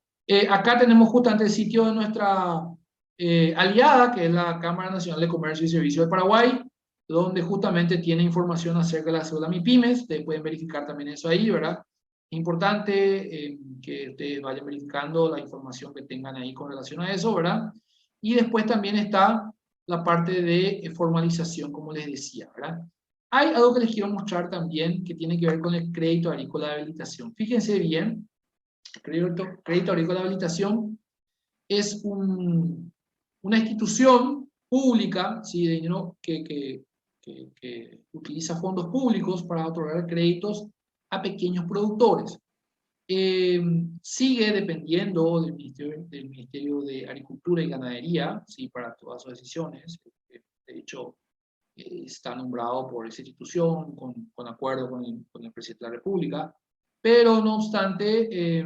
acá tenemos justamente el sitio de nuestra aliada, que es la Cámara Nacional de Comercio y Servicios de Paraguay, donde justamente tiene información acerca de la cédula MIPYMES. Ustedes pueden verificar también eso ahí, ¿verdad? Es importante que ustedes vayan verificando la información que tengan ahí con relación a eso, ¿verdad? Y después también está la parte de formalización, como les decía, ¿verdad? Hay algo que les quiero mostrar también que tiene que ver con el crédito agrícola de habilitación. Fíjense bien, crédito agrícola de habilitación es una institución pública, ¿sí? De dinero que utiliza fondos públicos para otorgar créditos a pequeños productores. Sigue dependiendo del Ministerio de Agricultura y Ganadería, ¿sí? Para todas sus decisiones. De hecho, está nombrado por esa institución con acuerdo con el presidente de la República, pero no obstante,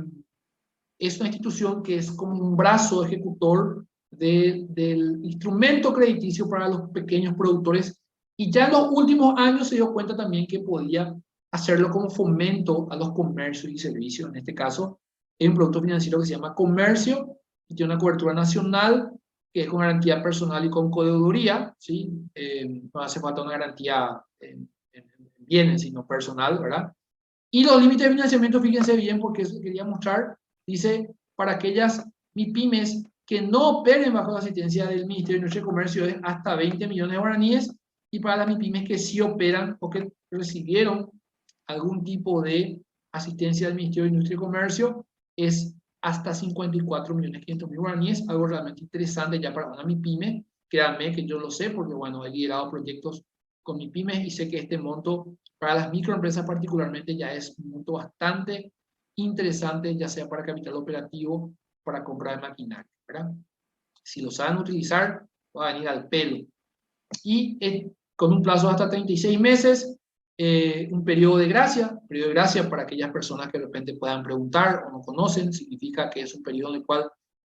es una institución que es como un brazo ejecutor del instrumento crediticio para los pequeños productores, y ya en los últimos años se dio cuenta también que podía hacerlo como fomento a los comercios y servicios. En este caso, hay un producto financiero que se llama Comercio, y tiene una cobertura nacional, que es con garantía personal y con codeudría, ¿sí? No hace falta una garantía en bienes, sino personal, ¿verdad? Y los límites de financiamiento, fíjense bien, porque eso quería mostrar, dice, para aquellas MIPYMES que no operen bajo la asistencia del Ministerio de Industria y Comercio es hasta 20 millones de guaraníes, y para las MIPYMES que sí operan o que recibieron algún tipo de asistencia del Ministerio de Industria y Comercio es hasta 54.500.000 guaraníes, algo realmente interesante ya para una MIPYME. Créanme que yo lo sé porque, bueno, he liderado proyectos con MIPYMES y sé que este monto para las microempresas particularmente ya es un monto bastante interesante, ya sea para capital operativo, para compra de maquinaria, ¿verdad? Si lo saben utilizar, va a venir al pelo. Y con un plazo de hasta 36 meses, un periodo de gracia para aquellas personas que de repente puedan preguntar o no conocen, significa que es un periodo en el cual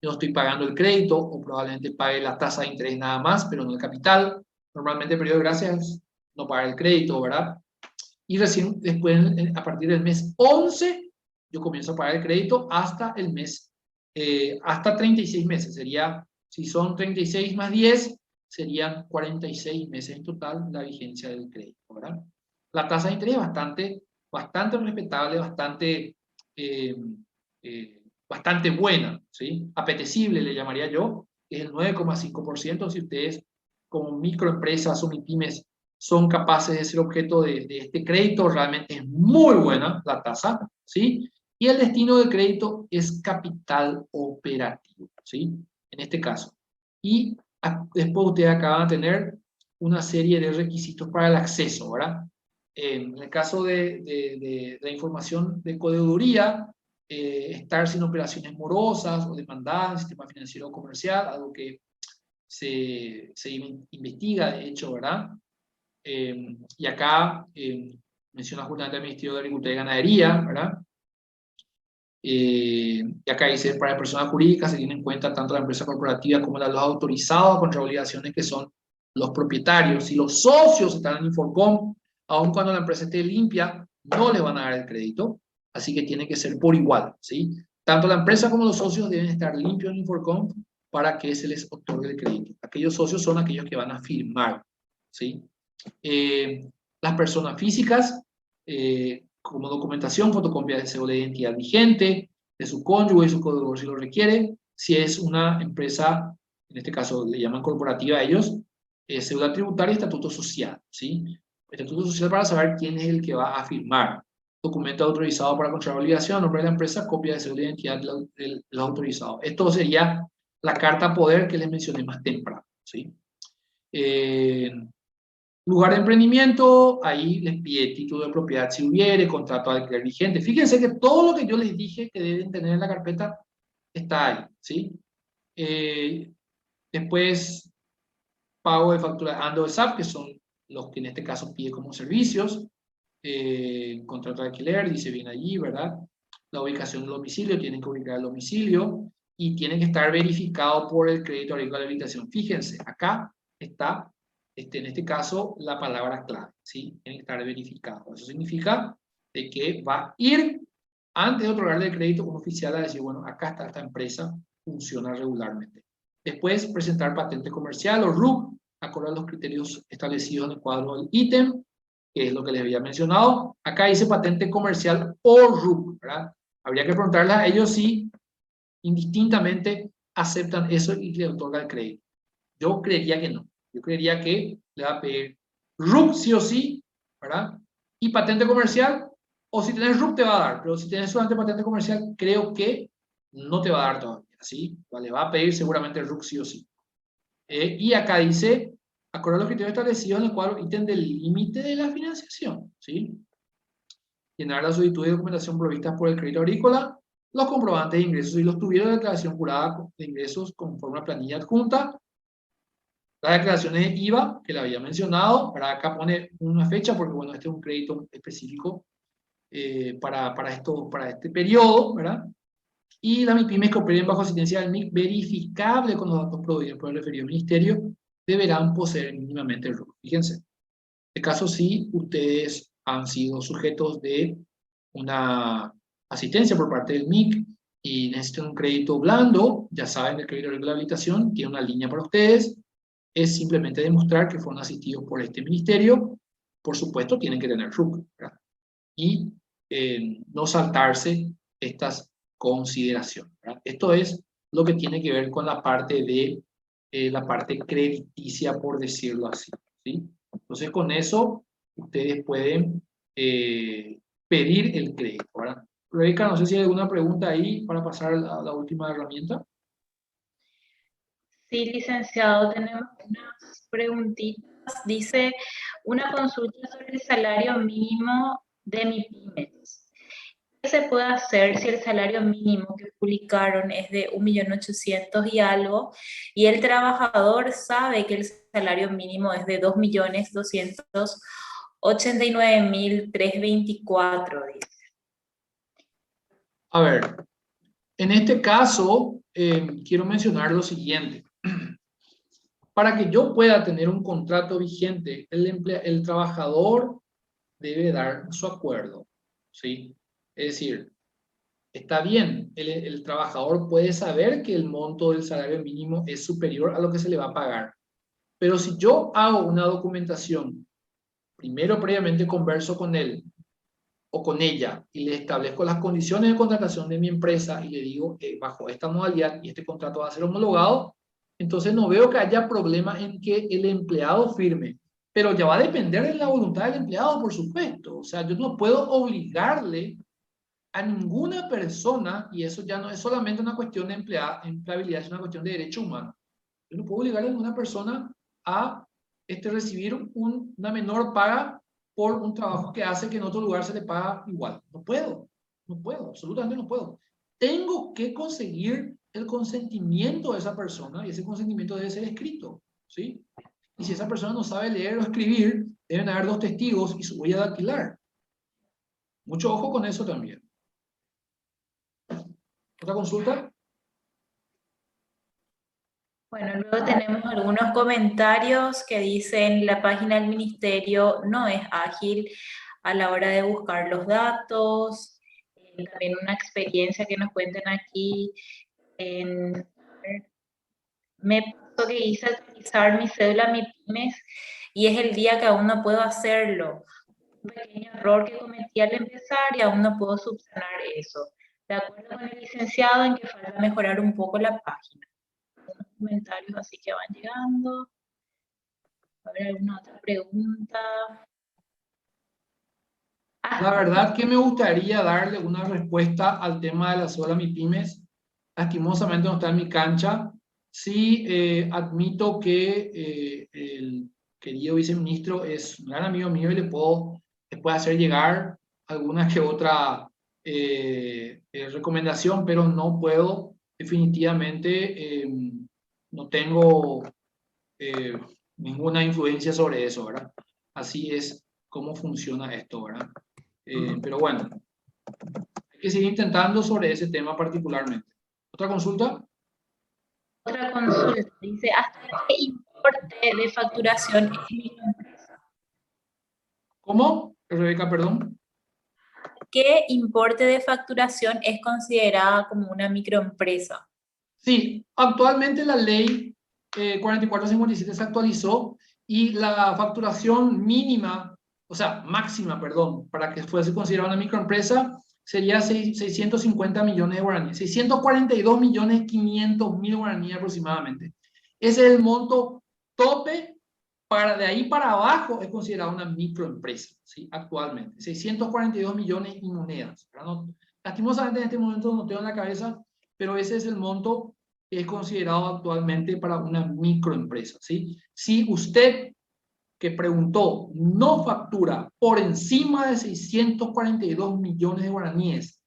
yo no estoy pagando el crédito o probablemente pague la tasa de interés nada más, pero no el capital. Normalmente el periodo de gracia es no pagar el crédito, ¿verdad? Y recién después, a partir del mes 11, yo comienzo a pagar el crédito hasta el mes, hasta 36 meses. Sería, si son 36 más 10, serían 46 meses en total la vigencia del crédito, ¿verdad? La tasa de interés es bastante respetable, bastante buena, ¿sí? Apetecible le llamaría yo, que es el 9,5%. Si ustedes como microempresas o MIPYMES son capaces de ser objeto de este crédito, realmente es muy buena la tasa, ¿sí? Y el destino del crédito es capital operativo, ¿sí? En este caso. Y después ustedes acaban de tener una serie de requisitos para el acceso, ¿verdad? En el caso de la información de codeudría, estar sin operaciones morosas o demandadas en el sistema financiero o comercial, algo que se investiga, de hecho, ¿verdad? Y acá menciona justamente el Ministerio de Agricultura y Ganadería, ¿verdad? Y acá dice, para personas jurídicas se tiene en cuenta tanto la empresa corporativa como los autorizados contra obligaciones que son los propietarios. Si los socios están en Inforcom, aun cuando la empresa esté limpia, no le van a dar el crédito, así que tiene que ser por igual, ¿sí? Tanto la empresa como los socios deben estar limpios en Inforcom para que se les otorgue el crédito. Aquellos socios son aquellos que van a firmar, ¿sí? Las personas físicas, como documentación, fotocopia de cédula de identidad vigente, de su cónyuge y su codeudor si lo requiere. Si es una empresa, en este caso le llaman corporativa a ellos, cédula tributaria y estatuto social, ¿sí? Estatuto social para saber quién es el que va a firmar. Documento autorizado para controlar obligación, nombre de la empresa, copia de cédula de identidad de los autorizados. Esto sería la carta poder que les mencioné más temprano, ¿sí? Lugar de emprendimiento, ahí les pide título de propiedad si hubiere, contrato de alquiler vigente. Fíjense que todo lo que yo les dije que deben tener en la carpeta está ahí, ¿sí? Después, pago de factura Ando de SAP, que son los que en este caso pide como servicios. Contrato de alquiler, dice bien allí, ¿verdad? La ubicación del domicilio, tienen que ubicar el domicilio y tiene que estar verificado por el crédito agrícola de habilitación. Fíjense, acá está, en este caso, la palabra clave, ¿sí? Tiene que estar verificado. Eso significa de que va a ir, antes de otorgarle el crédito, un oficial a decir, bueno, acá está esta empresa, funciona regularmente. Después, presentar patente comercial o RUC, acorde a los criterios establecidos en el cuadro del ítem, que es lo que les había mencionado. Acá dice patente comercial o RUC, ¿verdad? Habría que preguntarles a ellos si indistintamente aceptan eso y le otorgan el crédito. Yo creería que no. Yo creería que le va a pedir RUC sí o sí, ¿verdad? Y patente comercial, o si tenés RUC te va a dar, pero si tenés solamente patente comercial, creo que no te va a dar todavía, ¿sí? Le va a pedir seguramente el RUC sí o sí. Y acá dice, acorde a los criterios establecidos en el cuadro ítem del límite de la financiación, ¿sí? Llenar la solicitud de documentación provistas por el crédito agrícola, los comprobantes de ingresos y los tuvieron de declaración jurada de ingresos conforme a planilla adjunta, las declaraciones de IVA, que le había mencionado, para acá pone una fecha, porque bueno, este es un crédito específico para este periodo, ¿verdad? Y las MIPYMES que operen bajo asistencia del MIC verificable con los datos proveídos por el referido ministerio, deberán poseer mínimamente el RUC. Fíjense, en este caso sí, ustedes han sido sujetos de una asistencia por parte del MIC y necesitan un crédito blando, ya saben, el crédito de habilitación tiene una línea para ustedes, es simplemente demostrar que fueron asistidos por este ministerio, por supuesto tienen que tener RUC, ¿verdad? Y no saltarse estas consideraciones, ¿verdad? Esto es lo que tiene que ver con la parte de la parte crediticia, por decirlo así, ¿sí? Entonces con eso ustedes pueden pedir el crédito, ¿verdad? Rebeca, no sé si hay alguna pregunta ahí para pasar a la última herramienta. Sí, licenciado, tenemos unas preguntitas. Dice, una consulta sobre el salario mínimo de MIPYMES. ¿Qué se puede hacer si el salario mínimo que publicaron es de 1.800.000 y algo y el trabajador sabe que el salario mínimo es de 2.289.324? Dice. A ver, en este caso quiero mencionar lo siguiente. Para que yo pueda tener un contrato vigente, el trabajador debe dar su acuerdo, ¿sí? Es decir, está bien, el trabajador puede saber que el monto del salario mínimo es superior a lo que se le va a pagar, pero si yo hago una documentación, primero previamente converso con él o con ella y le establezco las condiciones de contratación de mi empresa y le digo que bajo esta modalidad y este contrato va a ser homologado, entonces no veo que haya problema en que el empleado firme, pero ya va a depender de la voluntad del empleado, por supuesto. O sea, yo no puedo obligarle a ninguna persona, y eso ya no es solamente una cuestión de empleabilidad, es una cuestión de derecho humano. Yo no puedo obligarle a ninguna persona a recibir una menor paga por un trabajo que hace que en otro lugar se le paga igual. No puedo, absolutamente no puedo. Tengo que conseguir el consentimiento de esa persona y ese consentimiento debe ser escrito, ¿sí? Y si esa persona no sabe leer o escribir, deben haber 2 testigos y su huella de alquilar. Mucho ojo con eso también. ¿Otra consulta? Bueno, luego tenemos algunos comentarios que dicen la página del ministerio no es ágil a la hora de buscar los datos. También una experiencia que nos cuentan aquí. Me pasó que hice actualizar mi cédula MIPYMES y es el día que aún no puedo hacerlo. Un pequeño error que cometí al empezar y aún no puedo subsanar eso. De acuerdo con el licenciado en que falta mejorar un poco la página. Unos comentarios así que van llegando. A ver, ¿alguna otra pregunta? La verdad que me gustaría darle una respuesta al tema de la cédula MIPYMES. Lastimosamente no está en mi cancha. Sí, admito que querido viceministro es un gran amigo mío y le puedo hacer llegar alguna que otra recomendación, pero no puedo, definitivamente, no tengo ninguna influencia sobre eso, ¿verdad? Así es como funciona esto, ¿verdad? Pero bueno, hay que seguir intentando sobre ese tema particularmente. ¿Otra consulta? Otra consulta, dice, ¿hasta qué importe de facturación es microempresa? ¿Cómo? Rebeca, perdón. ¿Qué importe de facturación es considerada como una microempresa? Sí, actualmente la ley 4457 se actualizó y la facturación mínima, o sea, máxima, perdón, para que fuese considerada una microempresa, sería 650 millones de guaraníes, 642 millones 500 mil guaraníes aproximadamente. Ese es el monto tope. Para de ahí para abajo es considerada una microempresa, ¿sí? Actualmente. 642 millones y monedas. No, lastimosamente en este momento no tengo en la cabeza, pero ese es el monto que es considerado actualmente para una microempresa, ¿sí? Si usted que preguntó no factura por encima de 642 millones de guaraníes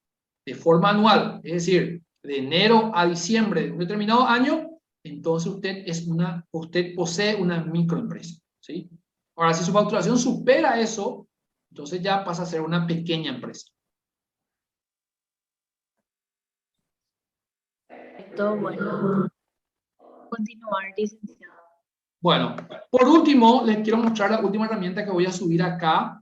de forma anual, es decir, de enero a diciembre de un determinado año, entonces usted posee una microempresa, ¿sí? Ahora, si su facturación supera eso, entonces ya pasa a ser una pequeña empresa. Perfecto, bueno. Continuar, licenciado. Bueno, por último, les quiero mostrar la última herramienta que voy a subir acá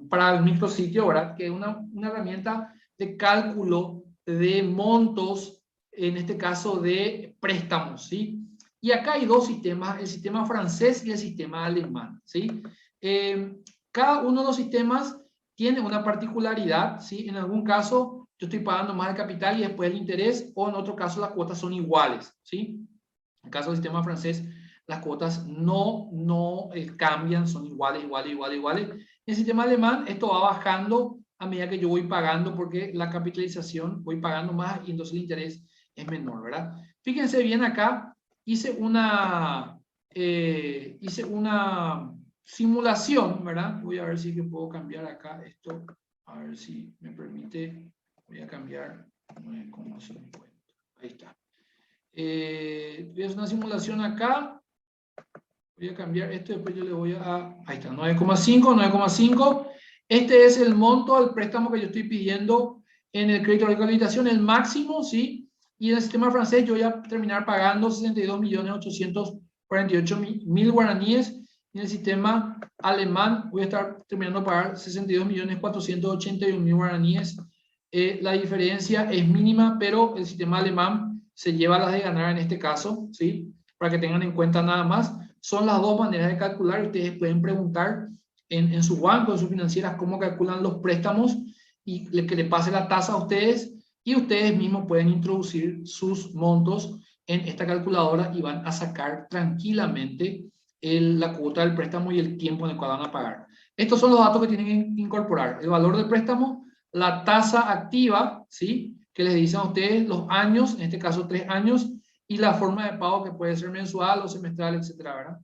para el micrositio, ¿verdad? Que es una herramienta de cálculo de montos, en este caso de préstamos, ¿sí? Y acá hay dos sistemas, el sistema francés y el sistema alemán, ¿sí? Cada uno de los sistemas tiene una particularidad, ¿sí? En algún caso yo estoy pagando más el capital y después el interés, o en otro caso las cuotas son iguales, ¿sí? En el caso del sistema francés, las cuotas no cambian, son iguales. En el sistema alemán, esto va bajando a medida que yo voy pagando, porque la capitalización voy pagando más y entonces el interés es menor, ¿verdad? Fíjense bien acá, hice una simulación, ¿verdad? Voy a ver si que puedo cambiar acá esto, a ver si me permite. Voy a cambiar 9,50. Ahí está. Voy a hacer una simulación acá. Voy a cambiar esto, después yo le voy a... Ahí está, 9,5. Este es el monto del préstamo que yo estoy pidiendo en el crédito de rehabilitación, el máximo, ¿sí? Y en el sistema francés yo voy a terminar pagando 62.848.000 guaraníes. Y en el sistema alemán voy a estar terminando de pagar 62.481.000 guaraníes. La diferencia es mínima, pero el sistema alemán se lleva las de ganar en este caso, ¿sí? Para que tengan en cuenta nada más. Son las dos maneras de calcular. Ustedes pueden preguntar en su banco, en sus financieras, cómo calculan los préstamos y que le pase la tasa a ustedes, y ustedes mismos pueden introducir sus montos en esta calculadora y van a sacar tranquilamente la cuota del préstamo y el tiempo en el cual van a pagar. Estos son los datos que tienen que incorporar: el valor del préstamo, la tasa activa, ¿sí? Que les dicen a ustedes los años, en este caso 3 años, y la forma de pago, que puede ser mensual o semestral, etcétera, ¿verdad?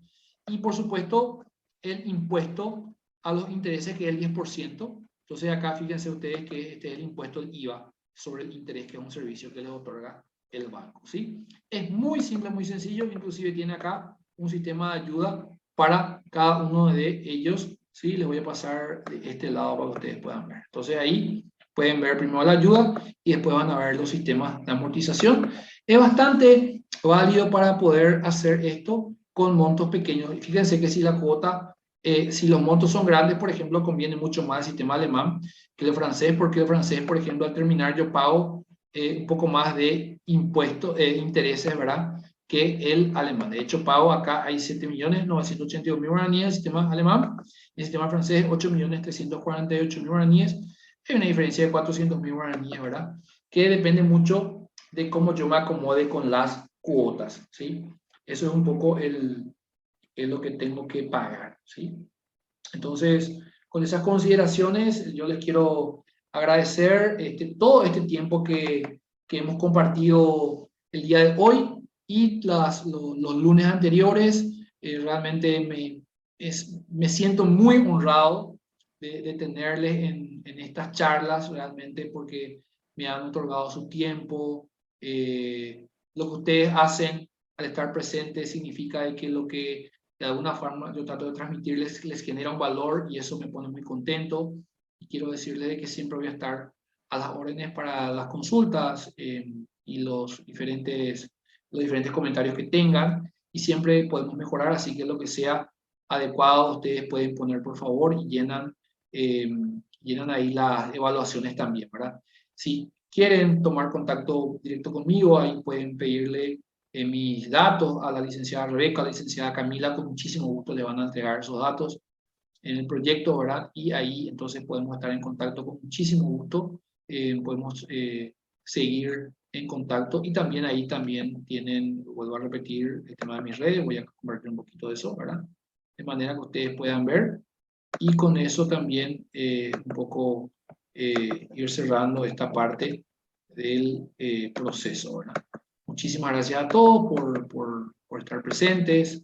Y por supuesto, el impuesto a los intereses, que es el 10%. Entonces acá fíjense ustedes que este es el impuesto del IVA sobre el interés, que es un servicio que les otorga el banco, ¿sí? Es muy simple, muy sencillo. Inclusive tiene acá un sistema de ayuda para cada uno de ellos, ¿sí? Les voy a pasar de este lado para que ustedes puedan ver. Entonces ahí pueden ver primero la ayuda y después van a ver los sistemas de amortización. Es bastante válido para poder hacer esto con montos pequeños. Fíjense que si la cuota, si los montos son grandes, por ejemplo, conviene mucho más el sistema alemán que el francés, porque el francés, por ejemplo, al terminar yo pago un poco más de impuestos, intereses, ¿verdad? Que el alemán. De hecho, pago acá, hay 7.982.000 guaraníes en el sistema alemán, en el sistema francés 8.348.000 guaraníes. Hay una diferencia de 400.000 guaraníes, ¿verdad? Que depende mucho de cómo yo me acomode con las cuotas, ¿sí? Eso es un poco lo que tengo que pagar, ¿sí? Entonces, con esas consideraciones, yo les quiero agradecer todo este tiempo que hemos compartido el día de hoy y los lunes anteriores. realmente me siento muy honrado de tenerles en estas charlas, realmente, porque me han otorgado su tiempo. Lo que ustedes hacen al estar presentes significa de que lo que de alguna forma yo trato de transmitirles les genera un valor, y eso me pone muy contento. Y quiero decirles de que siempre voy a estar a las órdenes para las consultas y los diferentes comentarios que tengan, y siempre podemos mejorar, así que lo que sea adecuado ustedes pueden poner, por favor, y llenan ahí las evaluaciones también, ¿verdad? Si quieren tomar contacto directo conmigo, ahí pueden pedirle mis datos a la licenciada Rebeca, a la licenciada Camila, con muchísimo gusto le van a entregar esos datos en el proyecto, ¿verdad? Y ahí entonces podemos estar en contacto con muchísimo gusto, podemos seguir en contacto, y también ahí también tienen, vuelvo a repetir, el tema de mis redes, voy a compartir un poquito de eso, ¿verdad? De manera que ustedes puedan ver, y con eso también un poco ir cerrando esta parte del proceso, ¿verdad? Muchísimas gracias a todos por estar presentes.